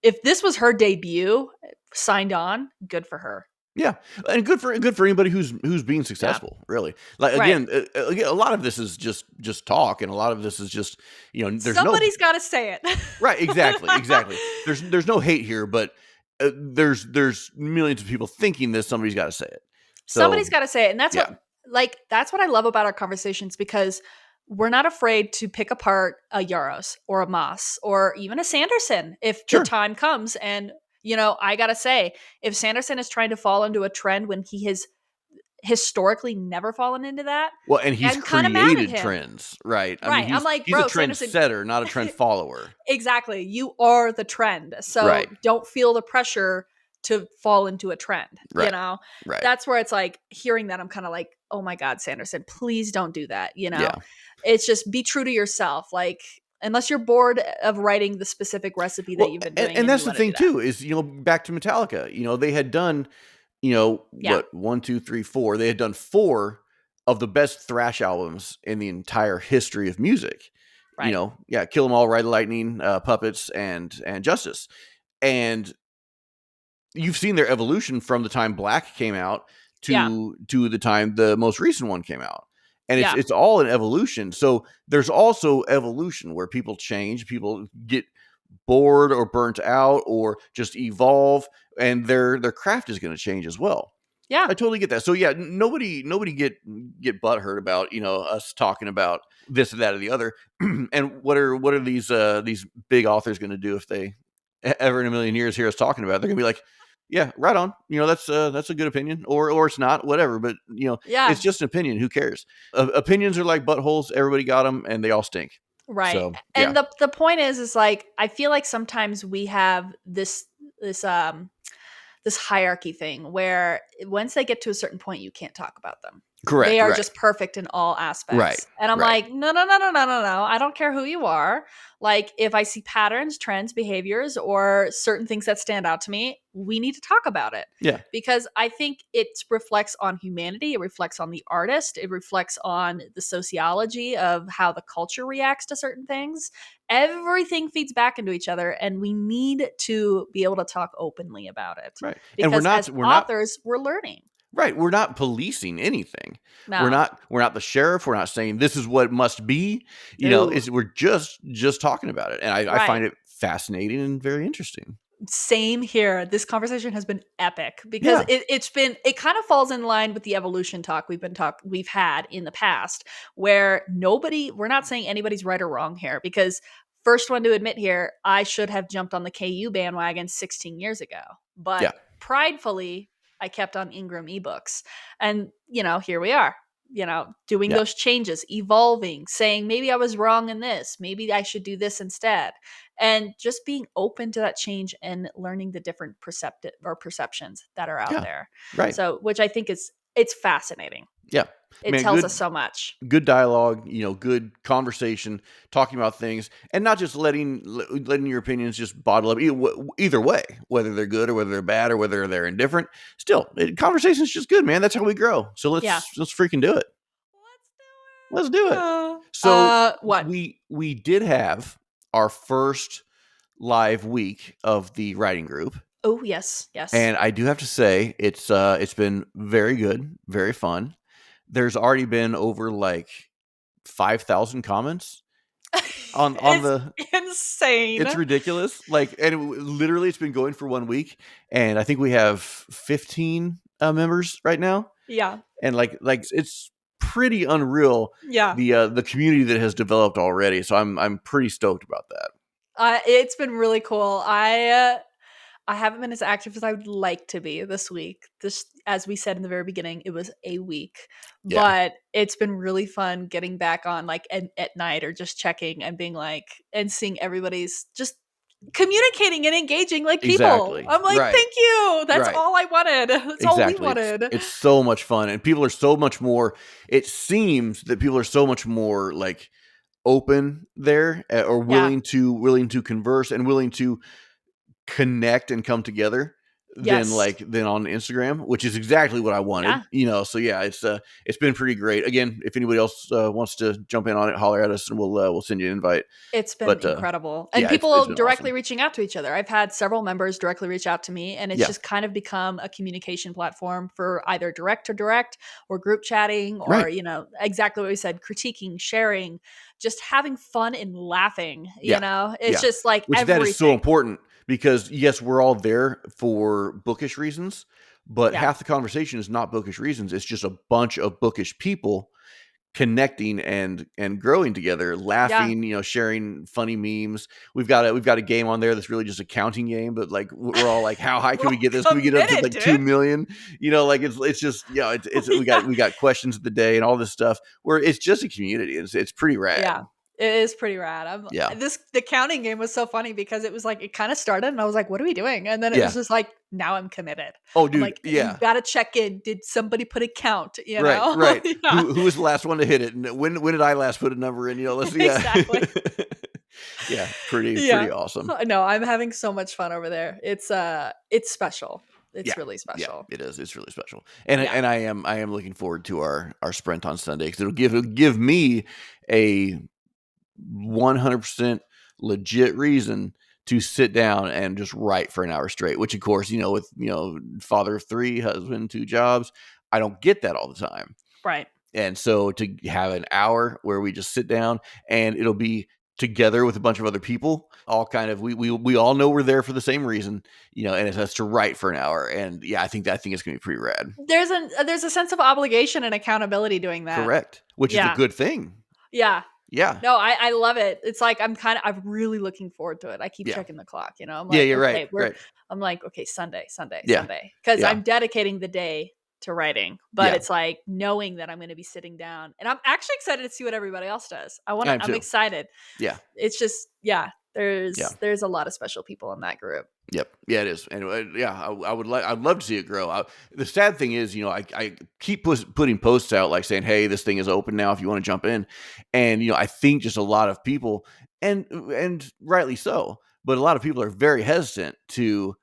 if this was her debut, signed on, good for her. yeah, and good for anybody who's being Yeah, successful. Really, like right. again, a lot of this is just talk, and a lot of this is just there's no Somebody's got to say it. right. Exactly, exactly. There's no hate here, but there's millions of people thinking this. Somebody's got to say it. Somebody's So got to say it. And yeah, that's what I love about our conversations, because we're not afraid to pick apart a Yaros or a Moss or even a Sanderson if the sure. time comes. And, I got to say, if Sanderson is trying to fall into a trend when he has historically never fallen into that, Well, and he's I'm kind of mad at created him. trends, right? I mean, Right. I'm he's like, he's a bro, Sanderson, trendsetter, not a trend follower. exactly. You are the trend. Right, So don't feel the pressure to fall into a trend. right, right. That's where it's like, hearing that, I'm kind of like, oh my God, Sanderson, please don't do that. Yeah. It's just, be true to yourself. Like, unless you're bored of writing the specific recipe that Well, you've been and, doing and and you that's the want to do thing that. too, is back to Metallica. They had done, Yeah. what, one, two, three, four. They had done four of the best thrash albums in the entire history of music. Right. Yeah, Kill 'Em All, Ride the Lightning, Puppets, and Justice. And you've seen their evolution from the time Black came out Yeah. to the time the most recent one came out. And it's Yeah. it's all an evolution. So there's also evolution where people change, people get bored or burnt out or just evolve, and their craft is going to change as well. Yeah. I totally get that. So yeah, nobody get butthurt about us talking about this or that or the other. And what are these big authors going to do if they ever in a million years hear us talking about it? They're going to be like, yeah, right on. That's a good opinion, or it's not, whatever. But it's Yeah. just an opinion. Who cares? Opinions are like buttholes. Everybody got them, and they all stink. Right. So yeah, And the point is like, I feel like sometimes we have this this hierarchy thing where once they get to a certain point, you can't talk about them. They correct. are Right. just perfect in all Right. aspects. And I'm Right. like, no, no, no, no, no, no, no. I don't care who you are. Like, if I see patterns, trends, behaviors, or certain things that stand out to me, we need to talk about it. Yeah. Because I think it reflects on humanity. It reflects on the artist. It reflects on the sociology of how the culture reacts to certain things. Everything feeds back into each other, and we need to be able to talk openly about it, Right. And we're because not as we're not authors, we're learning. right. We're not policing anything. We're No. not we're not the sheriff. We're not saying this is what it must be. No. We're just talking about it. And I Right. find it fascinating and very interesting. Same here. This conversation has been epic, because Yeah. it kind of falls in line with the evolution talk we've had in the past, where we're not saying anybody's right or wrong here, because first one to admit here, I should have jumped on the KU bandwagon 16 years ago. But Yeah. pridefully, I kept on Ingram ebooks. And, here we are. doing Yeah. those changes, evolving, saying maybe I was wrong in this, maybe I should do this instead, and just being open to that change and learning the different perceptions that are out Yeah. there. Right. So, which I think it's fascinating. Yeah. It Man, tells us good so much. good dialogue, good conversation, talking about things, and not just letting your opinions just bottle up either way, whether they're good or whether they're bad or whether they're indifferent. Still, conversation's just good, man. That's how we grow. So Yeah. let's freaking do it. Let's do it. So What? we did have our first live week of the writing group, Oh, yes. Yes. and I do have to say it's been very good, very fun. There's already been over like 5,000 comments on It's the insane. it's ridiculous. Like, and literally it's been going for 1 week, and I think we have 15 members right now, Yeah. and like it's pretty unreal Yeah. the community that has developed already. So I'm pretty stoked about that. It's been really cool. I haven't been as active as I would like to be this week. This, as we said in the very beginning, it was a week, Yeah, but it's been really fun getting back on like at night or just checking and being like, and seeing everybody's just communicating and engaging like people. exactly. I'm like, Right. thank you. That's Right. all I wanted. That's all we Exactly. wanted. It's so much fun, and people are so much more. It seems that people are so much more like open there, or Yeah. willing to converse and willing to connect and come together Yes. than on Instagram, which is exactly what I wanted. Yeah. So yeah, it's been pretty great. Again, if anybody else wants to jump in on it, holler at us and we'll send you an invite. It's been But incredible. And yeah, it's people been directly awesome. reaching out to each other. I've had several members directly reach out to me, and it's Yeah. just kind of become a communication platform for either direct to direct or group chatting or, Right. exactly what we said, critiquing, sharing, just having fun and laughing. Yeah. It's Yeah. just like Which that is so everything. important because yes, we're all there for bookish reasons, but Yeah. half the conversation is not bookish reasons. It's just a bunch of bookish people connecting and growing together, Yeah. laughing, sharing funny memes. We've got a game on there that's really just a counting game, but like we're all like, how high We're can we all get this? Can we get up to committed, like 2 dude. million? Like it's just, it's we got Yeah. we got questions of the day and all this stuff where it's just a community. It's pretty rad. Yeah. It is pretty rad. Yeah. The counting game was so funny because it was like it kind of started and I was like, what are we doing? And then it was Yeah. just like, now I'm committed. Oh, I'm dude. like, you Yeah. gotta check in. Did somebody put a count? Right. Right. Yeah, Who was the last one to hit it? And when did I last put a number in? Let's yeah. exactly. Yeah. Pretty Yeah. awesome. No, I'm having so much fun over there. It's special. It's Yeah. really Yeah, special. it is. It's really special, and Yeah. and I am looking forward to our sprint on Sunday because it'll give me a 100% legit reason to sit down and just write for an hour straight. Which, of course, with father of three, husband, 2 jobs, I don't get that all the time. Right. And so to have an hour where we just sit down and it'll be together with a bunch of other people, all kind of we all know we're there for the same reason, and it's us to write for an hour. And yeah, I think it's gonna be pretty rad. There's a sense of obligation and accountability doing that. Correct. Which is a Yeah. good thing. Yeah. Yeah. No, I love it. It's like I'm really looking forward to it. I keep Yeah. checking the clock, I'm Yeah, like, you're right. okay, Right. I'm like, okay, Sunday, Sunday, Yeah. Sunday. Because Yeah. I'm dedicating the day to writing. But Yeah. it's like knowing that I'm gonna be sitting down. And I'm actually excited to see what everybody else does. I am I'm too. excited. Yeah. It's just, yeah, Yeah. there's a lot of special people in that group. Yep. Yeah, it is. And yeah, I'd love to see it grow. The sad thing is, I keep putting posts out like saying, "Hey, this thing is open now if you want to jump in." And I think just a lot of people, and rightly so, but a lot of people are very hesitant to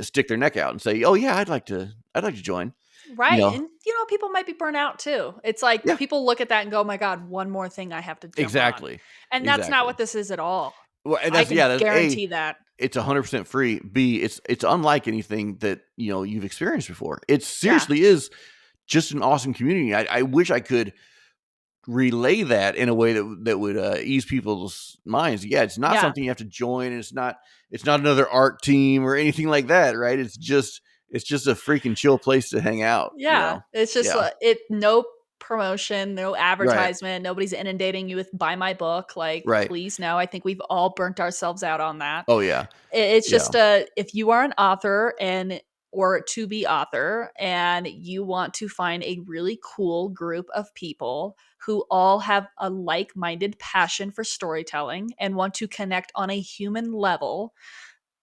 stick their neck out and say, "Oh yeah, I'd like to join." You Right. know. And people might be burnt out too. It's like Yeah. people look at that and go, oh my God, one more thing I have to jump on. Exactly. And that's not Exactly. what this is at all. Well, and I that's can yeah, that's A, guarantee that. it's 100% free. B, it's unlike anything that, you've experienced before. It Yeah. seriously is just an awesome community. I wish I could relay that in a way that would ease people's minds. Yeah, it's not Yeah. something you have to join, and it's not another art team or anything like that, right? It's just a freaking chill place to hang out. Yeah. It's just Yeah. no promotion, no Right. advertisement. Nobody's inundating you with buy my book. Like, Right. please no. I think we've all burnt ourselves out on that. Oh yeah. It's Yeah. just if you are an author and or to be author, and you want to find a really cool group of people who all have a like-minded passion for storytelling and want to connect on a human level,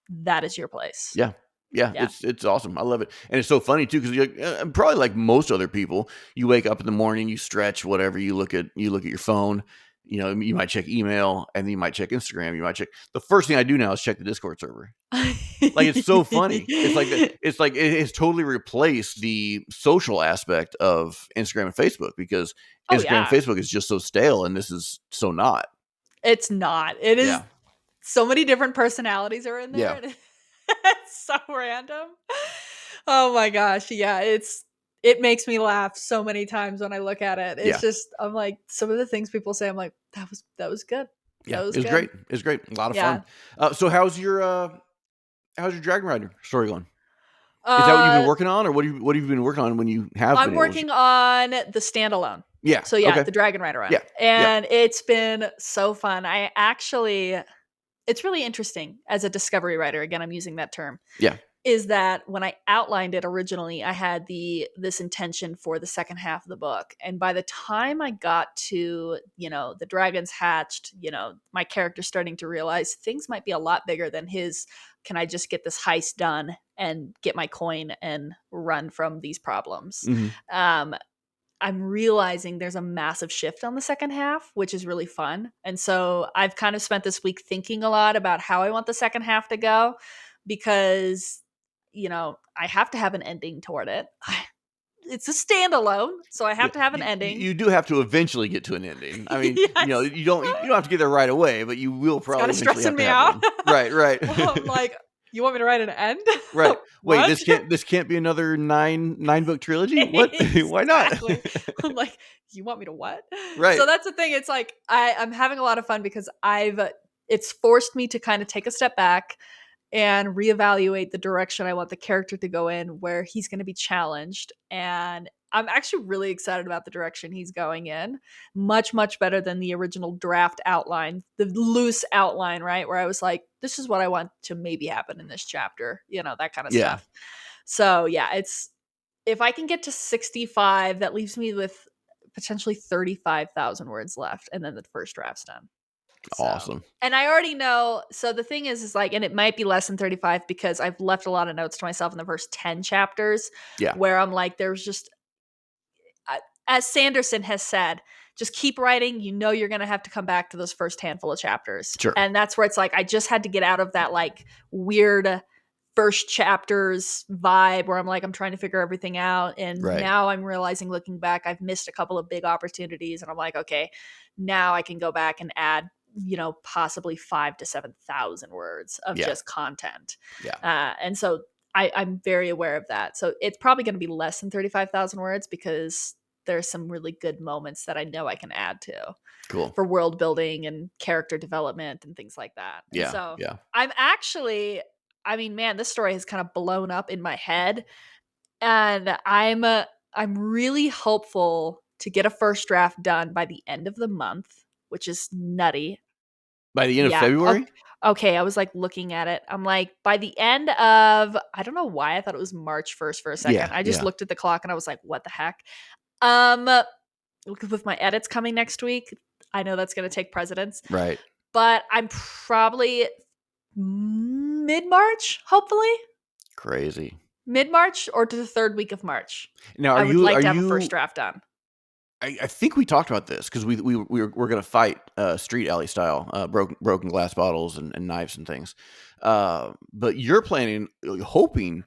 that is your place. Yeah. Yeah, Yeah. it's awesome. I love it, and it's so funny too because you're probably like most other people. You wake up in the morning, you stretch, whatever. You look at your phone. You know, you might check email, and then you might check Instagram. You might check. The first thing I do now is check the Discord server. Like it's so funny. It's like that. It's like it has totally replaced the social aspect of Instagram and Facebook because Oh Instagram and yeah. Facebook is just so stale, and this is so not. It's not. It is Yeah, so many different personalities are in there. yeah, And it's so random. Oh my gosh. Yeah, it makes me laugh so many times when I look at it. It's yeah. just I'm like some of the things people say, I'm like, that was good. Yeah, That it was was good. great. It was great. A lot of Yeah. fun. So how's your Dragon Rider story going? Is that what you've been Uh working on, or what have you been working on when you have I'm been able to? working on the standalone. Yeah. So yeah, Okay. the Dragon Rider one. Yeah. Yeah. And it's been so fun. I actually it's really interesting as a discovery writer. Again, I'm using that term. Yeah. Is that when I outlined it originally, I had this intention for the second half of the book. And by the time I got to, the dragons hatched, my character starting to realize things might be a lot bigger than his, can I just get this heist done and get my coin and run from these problems? Hmm. Um, I'm realizing there's a massive shift on the second half, which is really fun. And so I've kind of spent this week thinking a lot about how I want the second half to go because, I have to have an ending toward it. It's a standalone, so I Yeah. have to have an ending. You do have to eventually get to an ending. I mean, Yes. you don't have to get there right away, but you will It's kind probably of eventually stressing have to me have out. one. Right. Right. I'm like, you want me to write an end? Right. Wait. What? This can't be another nine book trilogy. What? Why not? Exactly. I'm like, you want me to what? So Right. that's the thing. It's like I'm having a lot of fun because it's forced me to kind of take a step back and reevaluate the direction I want the character to go in, where he's going to be challenged. And I'm actually really excited about the direction he's going in. Much, much better than the original draft outline, the loose outline, right? Where I was like, this is what I want to maybe happen in this chapter, that kind of Yeah. stuff. So yeah, if I can get to 65, that leaves me with potentially 35,000 words left, and then the first draft's done. So, Awesome. and I already know. So the thing is like, and it might be less than 35 because I've left a lot of notes to myself in the first 10 chapters Yeah. where I'm like, there's just, as Sanderson has said, just keep writing. You're going to have to come back to those first handful of chapters. Sure. And that's where it's like, I just had to get out of that like weird first chapters vibe where I'm like, I'm trying to figure everything out. And Right. now I'm realizing looking back, I've missed a couple of big opportunities. And I'm like, okay, now I can go back and add, possibly 5,000 to 7,000 words of Yeah. just content. Yeah. And so I'm very aware of that. So it's probably going to be less than 35,000 words because there's some really good moments that I know I can add to Cool. for world building and character development and things like that. And Yeah. so Yeah. I'm actually, I mean, man, this story has kind of blown up in my head, and I'm really hopeful to get a first draft done by the end of the month, which is nutty. By the end of Yeah. February. Okay. I was like looking at it. I'm like, by the end of, I don't know why I thought it was March 1st for a second. Yeah. I just Yeah. looked at the clock and I was like, what the heck? Um, with my edits coming next week, I know that's going to take precedence, Right. but I'm probably mid-March, hopefully. Crazy. Mid-March or to the third week of March. Now, I are would you like are to have a first you draft done. I think we talked about this because we're gonna fight street alley style, broken glass bottles and knives and things. But you're planning, hoping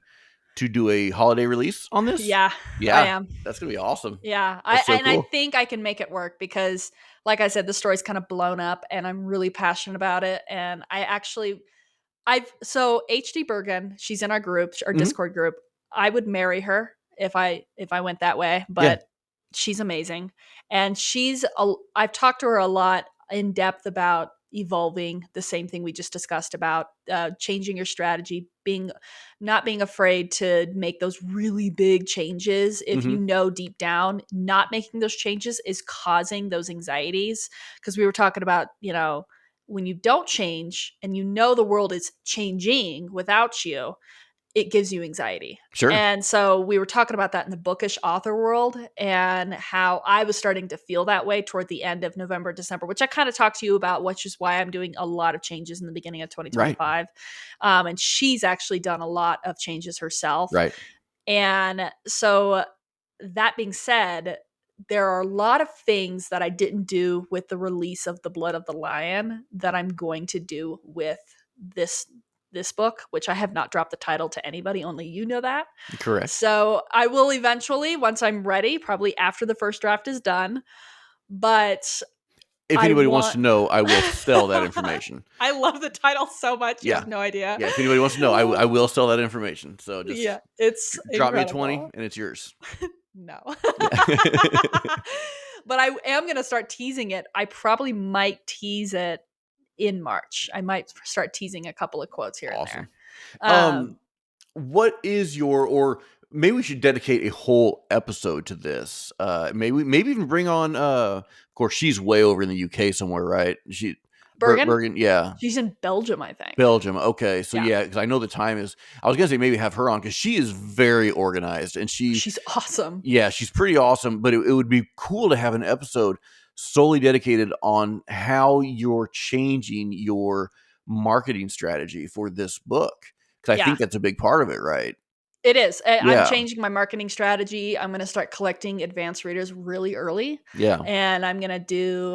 to do a holiday release on this. Yeah, I Yeah, am. that's gonna be awesome. Yeah, That's so I cool. think I can make it work because, like I said, the story's kind of blown up, and I'm really passionate about it. And so HD Bergen, she's in our group, our Hmm. Discord group. I would marry her if I went that way, Yeah. but she's amazing, and I've talked to her a lot in depth about evolving, the same thing we just discussed about changing your strategy, not being afraid to make those really big changes if Hmm. you know deep down not making those changes is causing those anxieties, because we were talking about, when you don't change and the world is changing without you, it gives you anxiety. Sure. And so we were talking about that in the bookish author world and how I was starting to feel that way toward the end of November, December, which I kind of talked to you about, which is why I'm doing a lot of changes in the beginning of Right. 2025. And she's actually done a lot of changes herself. Right. And so that being said, there are a lot of things that I didn't do with the release of The Blood of the Lion that I'm going to do with this book, which I have not dropped the title to anybody, only you know that. Correct. So I will eventually, once I'm ready, probably after the first draft is done. But If I anybody wants to want know, I will sell that information. I love the title so much, you Yeah. have no idea. Yeah. If anybody wants to know, I will sell that information. So just Yeah, it's drop me a 20 incredible. and it's yours. No. Yeah. But I am going to start teasing it. I probably might tease it in March. I might start teasing a couple of quotes here and Awesome. there. What is your, or maybe we should dedicate a whole episode to this. Maybe even bring on, of course, she's way over in the UK somewhere, right? Bergen? Bergen, yeah. She's in Belgium, I think. Belgium. Okay. So Yeah. yeah, because I know the time is, I was gonna say maybe have her on because she is very organized and She's awesome. yeah, she's pretty awesome. But it would be cool to have an episode solely dedicated on how you're changing your marketing strategy for this book. Because I Yeah. think that's a big part of it, right? It is. I'm Yeah. changing my marketing strategy. I'm going to start collecting advanced readers really early. Yeah. And I'm going to do,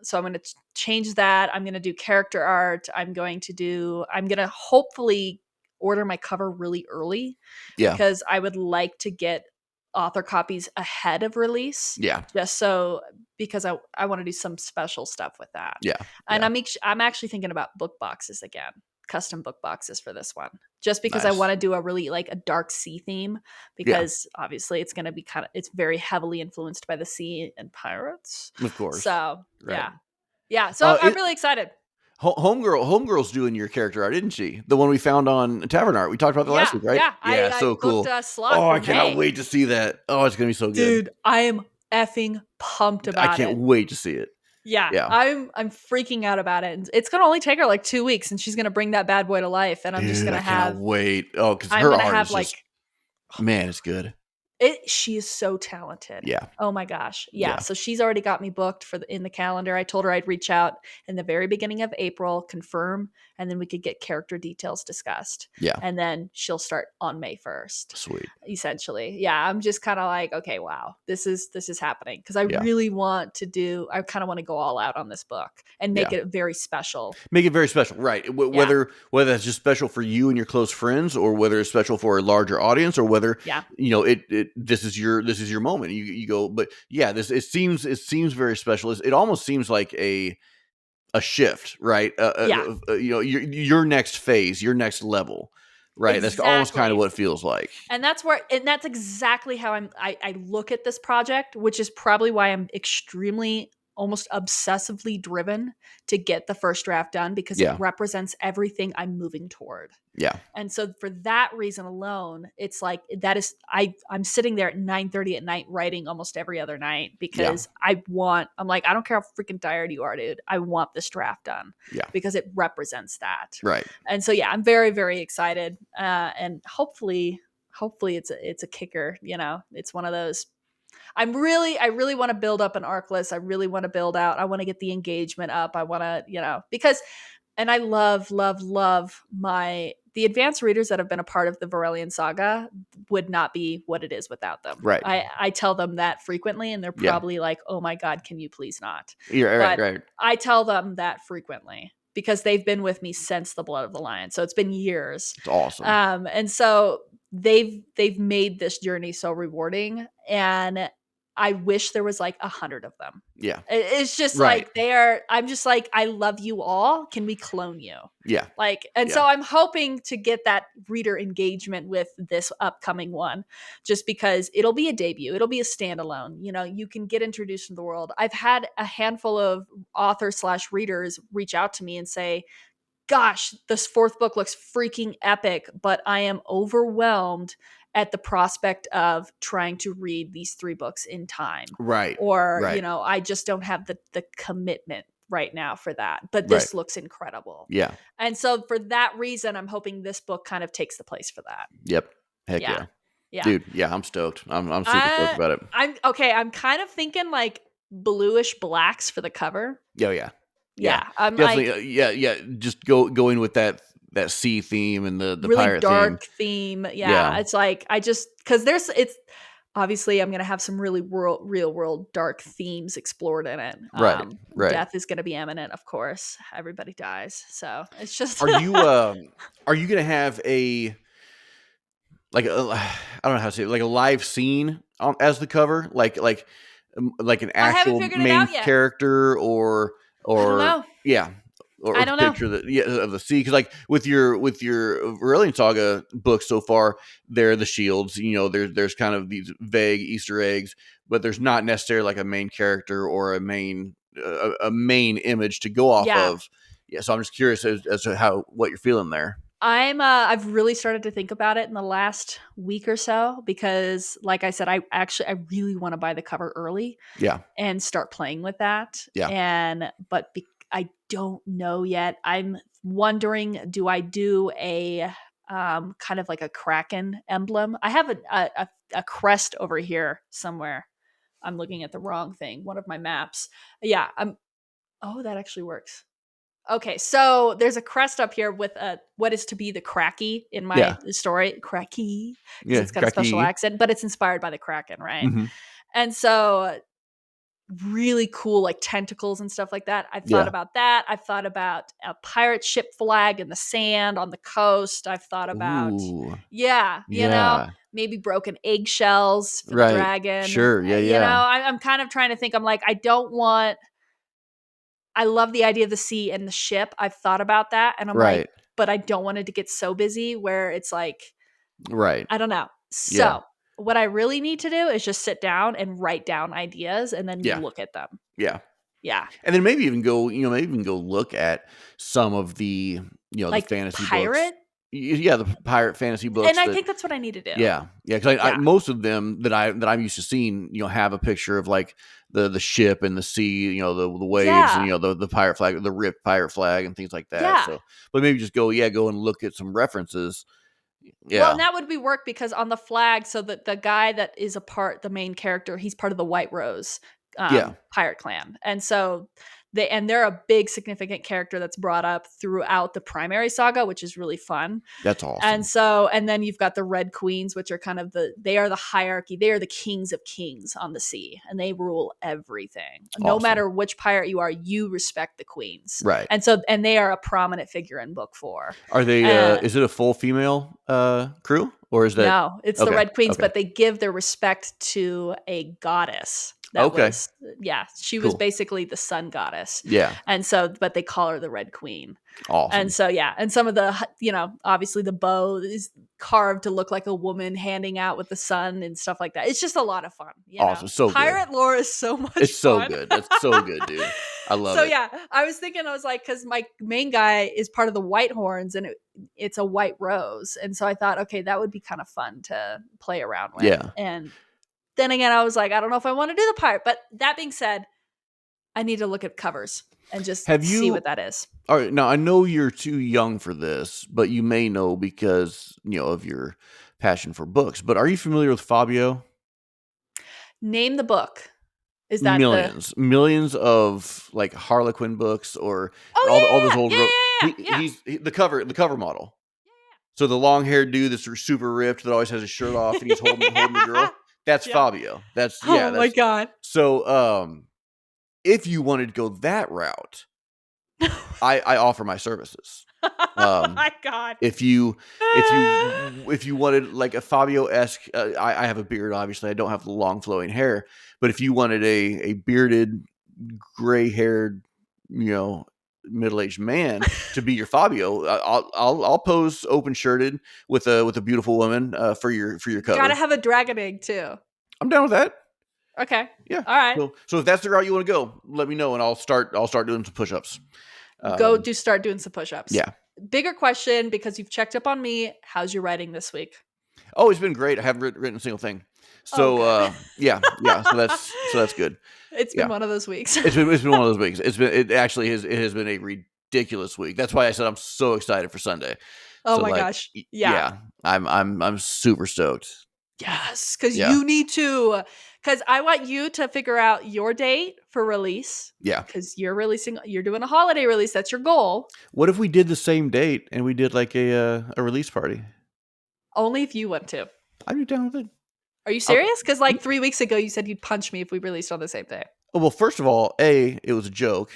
so I'm going to change that. I'm going to do character art. I'm going to hopefully order my cover really early Yeah. because I would like to get author copies ahead of release. Yeah. Because I want to do some special stuff with that. Yeah. And Yeah. I'm actually thinking about book boxes again, custom book boxes for this one, just because I Nice. want to do a really like a dark sea theme Yeah. because obviously it's going to be it's very heavily influenced by the sea and pirates. Of course. So Right. yeah. So I'm really excited. Homegirl's doing your character art, didn't she? The one we found on Tavern Art. We talked about that last week, right? Yeah. Yeah, I so booked cool. a slot Oh, for I cannot May. wait to see that. Oh, it's gonna be so good. Dude, I am effing pumped about I can't it. wait to see it. Yeah, Yeah. I'm freaking out about it. And it's gonna only take her like 2 weeks, and she's gonna bring that bad boy to life. And I'm just gonna I cannot have. wait. Oh, because I'm her gonna art have is like. just, man, it's good. She is so talented. Yeah. Oh my gosh. Yeah. Yeah. So she's already got me booked in the calendar. I told her I'd reach out in the very beginning of April, confirm, and then we could get character details discussed. Yeah. And then she'll start on May 1st. Sweet. Essentially. Yeah. I'm just kind of like, okay, wow, this is happening. Because I really want to I kind of want to go all out on this book and make it very special. Make it very special. Right. Whether that's just special for you and your close friends, or whether it's special for a larger audience, or whether this is your moment. You go, but yeah, it seems very special. It almost seems like a shift, right? Your next phase, your next level, right? Exactly. That's almost kind of what it feels like. And that's exactly how I look at this project, which is probably why I'm extremely, almost obsessively driven to get the first draft done, because it represents everything I'm moving toward. Yeah. And so for that reason alone, it's like I'm sitting there at 9:30 at night writing almost every other night because I'm like, I don't care how freaking tired you are, dude. I want this draft done. Yeah. Because it represents that. Right. And so I'm very, very excited. And hopefully it's a kicker. It's one of those. I really want to build up an arc list. I really want to build out. I want to get the engagement up. I want to, because, and I love the advanced readers that have been a part of the Varelian saga would not be what it is without them. Right. I tell them that frequently, and they're probably like, oh my God, can you please not? Yeah, right. I tell them that frequently because they've been with me since the Blood of the Lion. So it's been years. It's awesome. And so they've made this journey so rewarding, and I wish there was like 100 of them. Yeah. It's just right. like I'm just like, I love you all. Can we clone you? Yeah. So I'm hoping to get that reader engagement with this upcoming one, just because it'll be a debut. It'll be a standalone. You can get introduced to the world. I've had a handful of author/readers reach out to me and say, gosh, this fourth book looks freaking epic, but I am overwhelmed at the prospect of trying to read these 3 books in time. Right. Or, I just don't have the commitment right now for that, but Right. this looks incredible. Yeah. And so for that reason, I'm hoping this book kind of takes the place for that. Yep. Heck Yeah. yeah. Yeah. Dude, yeah, I'm stoked. I'm super stoked about it. I'm okay. I'm kind of thinking like bluish blacks for the cover. Yeah, yeah. Yeah. Yeah. I'm Definitely, like yeah, yeah, just go in with that sea theme and the really pirate theme. dark theme. Yeah. Yeah. It's like I just because it's obviously I'm gonna have some really real world dark themes explored in it. Right. Right. Death is gonna be imminent, of course. Everybody dies. So it's just Are you gonna have a like a, I don't know how to say it, like a live scene as the cover, like an I haven't actual figured it main out yet. character I don't or know. yeah, or I to don't know. picture the of the sea because like with your Aurelian Saga book so far, there are the shields. There's kind of these vague Easter eggs, but there's not necessarily like a main character or a main image to go off Yeah. of. Yeah, so I'm just curious as to what you're feeling there. I've really started to think about it in the last week or so because like I said, I really want to buy the cover early Yeah, and start playing with that. yeah. I don't know yet. I'm wondering, do I do a kind of like a Kraken emblem? I have a crest over here somewhere. I'm looking at the wrong thing. One of my maps. Yeah. Oh, that actually works. Okay, so there's a crest up here with what is to be the Cracky in my Yeah. story, Cracky, because Yeah, it's got a special Kaki. accent, but it's inspired by the Kraken, right? Mhm. And so really cool like tentacles and stuff like that. I've thought Yeah. about that. I've thought about a pirate ship flag in the sand on the coast. I've thought about Ooh. yeah, Yeah. maybe broken eggshells for the Right. dragon. Sure. Yeah, yeah. I'm kind of trying to think. I'm like, I love the idea of the sea and the ship. I've thought about that, and I'm like, Right. but I don't want it to get so busy where it's like, Right. I don't know. Yeah. So, what I really need to do is just sit down and write down ideas and then Yeah. look at them. Yeah. Yeah. And then maybe even go look at some of the Like fantasy books. pirate. Yeah, the pirate fantasy And books I that think that's what I need to do. yeah. Yeah, 'cause I Yeah. most of them that I'm used to seeing, have a picture of like the ship and the sea, the waves and Yeah. the pirate flag, the ripped pirate flag and things like that. Yeah. So, but maybe just go and look at some references. Well, Yeah. and that would be work because on the flag, so that the guy that is the main character, he's part of the White Rose Yeah. pirate clan, and so they're a big significant character that's brought up throughout the primary saga, which is really fun. That's awesome. And then you've got the Red Queens, which are kind of they are the hierarchy. They are the kings of kings on the sea, and they rule everything. No Awesome. matter which pirate you are, you respect the queens, Right. and they are a prominent figure in book 4. Are they Uh, is it a full female crew or is that no, it's the okay. Red Queens, Okay. but they give their respect to a goddess that Okay. was, yeah, she was Cool. basically the sun goddess. Yeah. And so, but they call her the Red Queen. And Awesome. so, yeah. And some of obviously the bow is carved to look like a woman handing out with the sun and stuff like that. It's just a lot of fun. Awesome. So good. Pirate lore is so much It's so fun. good. That's so good, dude. I love So it. yeah, I was thinking, I was like, because my main guy is part of the White Horns, and it's a white rose, and so I thought, okay, that would be kind of fun to play around with. Yeah. And then again, I was like, I don't know if I want to do the pirate. But that being said, I need to look at covers and just Have see you what that is. All right, now I know you're too young for this, but you may know because, of your passion for books. But are you familiar with Fabio? Name the book. Is that the? Millions of like Harlequin books or all those Oh old yeah, yeah, yeah, he's the cover model. So the long haired dude that's super ripped that always has his shirt off and he's holding the girl. That's yeah. Fabio. Oh my That's god. so if you wanted to go that route, I offer my services. Oh my god. If you wanted like a Fabio-esque, I have a beard, obviously I don't have the long flowing hair, but if you wanted a bearded, gray-haired, middle-aged man to be your Fabio, I'll pose open shirted with a beautiful woman for your cover. Gotta have a dragon egg too. I'm down with that. Okay. Yeah. All right. So if that's the route you want to go, let me know and I'll start doing some push-ups. Start doing some push-ups. Yeah. Bigger question, because you've checked up on me. How's your writing this week? Oh, it's been great. I haven't written a single thing. Oh, So good. yeah. So that's good. It's been Yeah, one of those weeks. it's been one of those weeks. It has been a ridiculous week. That's why I said I'm so excited for Sunday. Oh So my like, gosh. Yeah. yeah, I'm super stoked. Yes, because Yeah, you need to. Because I want you to figure out your date for release. yeah. Because you're doing a holiday release. That's your goal. What if we did the same date and we did like a release party? Only if you want to. I'd be down with it. Are you I'll, serious? Because like 3 weeks ago, you said you'd punch me if we released on the same day. oh, well, first of all, it was a joke.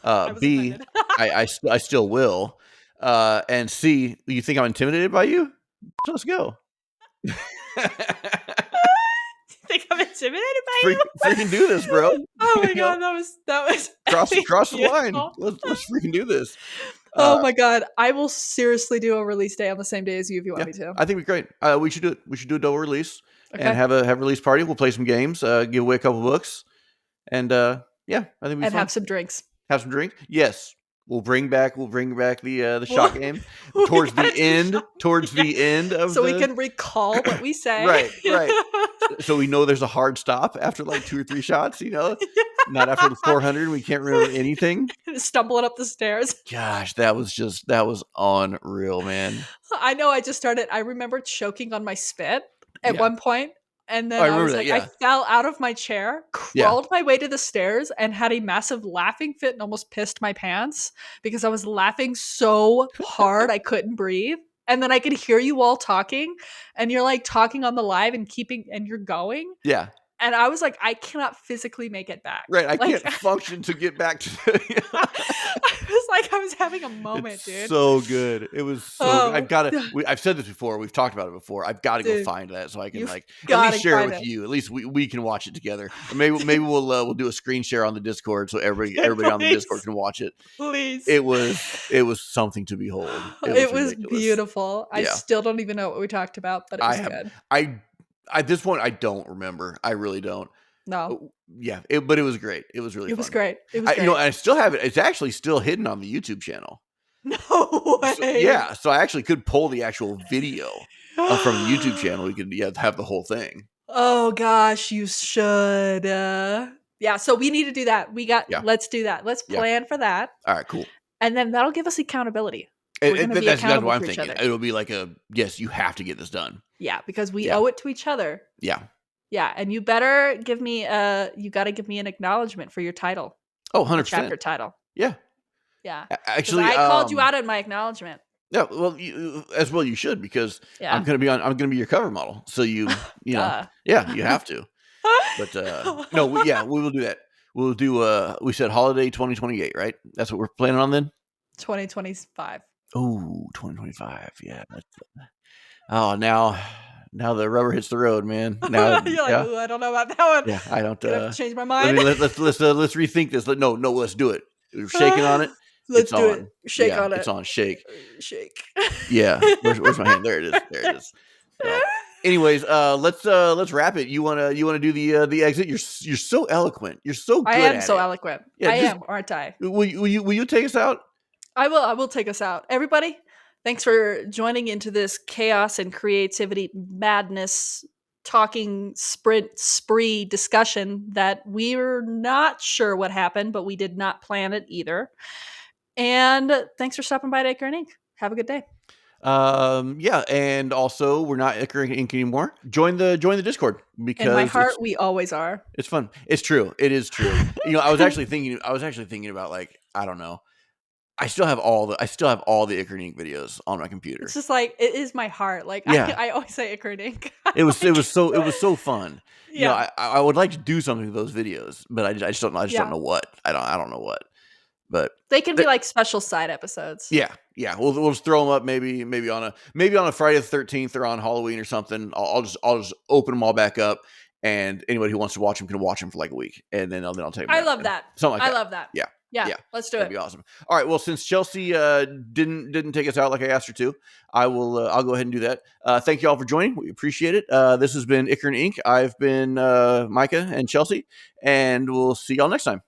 I was B, offended. I still will. And C, you think I'm intimidated by you? So let's go. You think I'm intimidated by Freaking do this, bro. you? Oh my You know, god, that was cross the line. beautiful. Let's freaking do this. Oh my god, I will seriously do a release day on the same day as you if you want Yeah, me to. I think it'd be great. We should do it. We should do a double release and Okay, have a release party. We'll play some games, give away a couple books, and yeah, I think it'd be and fun. have some drinks. Have some drink. Yes, we'll bring back the Well, shot game we towards gotta the do end. shot. Towards Yeah, the end of so we the can recall what we say. right, right. So we know there's a hard stop after like 2 or 3 shots. Not after the 400. We can't remember anything. Stumbling up the stairs. Gosh, that was unreal, man. I know. I remember choking on my spit at Yeah. one point, and Oh, I then I remember was that. like, I Yeah, fell out of my chair, yeah, crawled my way to the stairs, and had a massive laughing fit and almost pissed my pants because I was laughing so hard I couldn't breathe. And then I could hear you all talking, and you're like talking on the live and you're going. yeah. And I was like, I cannot physically make it back. Right. I Like, can't function to get back to. I was like, I was having a moment, It's dude. so good. It was so good. Oh, I've said this before. We've talked about it before. I've got to go dude, find that so I can you've like at got least to share it find with it. you. At least we can watch it together. Or maybe we'll do a screen share on the Discord so everybody on the Discord Please, can watch it. please. It was something to behold. It was It was ridiculous. beautiful. I Yeah. still don't even know what we talked about, but it I was have good. I At this point I don't remember. I really don't. No, Yeah, but it was great. It was really it was fun. great. It was great. I still have it. It's actually still hidden on the YouTube channel. No So, way. yeah, so I actually could pull the actual video from the YouTube channel. We could have the whole thing. Oh gosh, you should. Yeah, so we need to do that. Yeah, Let's do that. Let's yeah. plan for that. All right, cool. And then that'll give us accountability. We're going to be That's accountable what I'm for each thinking. other. It'll be like yes, you have to get this done. Yeah, because we Yeah, owe it to each other. yeah. Yeah, and you better give me you got to give me an acknowledgement for your title, Oh, the chapter 100%. title. Yeah. Yeah. Because Actually, I called you out in my acknowledgement. yeah. Well, as well you should because Yeah. I'm gonna be your cover model. So you know, Duh. yeah, you have to. But no, we will do that. We'll do. We said holiday 2028, right? That's what we're planning on then. 2025. Oh, 2025. Yeah. Oh, now the rubber hits the road, man. Now, You're like, yeah, ooh, I don't know about that one. yeah. I don't. Gonna have to change my Let mind. me let's rethink this. No, let's do it. We're shaking on it. Let's It's do it. on. Shake Yeah, on it's it. on. Shake. Shake. Yeah. Where's my hand? There it is. There it is. So, anyways, let's wrap it. You wanna do the exit? You're so eloquent. You're so good. I am at so it. eloquent. Yeah, I am, aren't I? Will you take us out? I will take us out. Everybody, thanks for joining into this chaos and creativity madness talking spree discussion that we're not sure what happened, but we did not plan it either. And thanks for stopping by at Acre and Ink. Have a good day. Yeah, and also we're not Icar Inc. anymore. Join the Discord because In my heart, we always are. it's fun. It's true. It is true. I was actually thinking about like I don't know. I still have all the Icar Inc. videos on my computer. It's just like it is my heart. Like Yeah. I always say Acre and Ink. It was so fun. Yeah. I would like to do something with those videos, but I just don't know. I just don't Yeah. know what. I don't know what. But They can be like special side episodes. yeah. We'll just throw them up maybe on a Friday the 13th or on Halloween or something. I'll just open them all back up, and anybody who wants to watch them can watch them for like a week, and then I'll take them. I down. love that. Something like that. I love that. Yeah. Yeah. Let's do That'd it. be awesome. All right. Well, since Chelsea didn't take us out like I asked her to, I'll go ahead and do that. Thank you all for joining. We appreciate it. This has been Icar and Ink. I've been Micah and Chelsea, and we'll see y'all next time.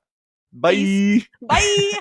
Bye. Peace. Bye.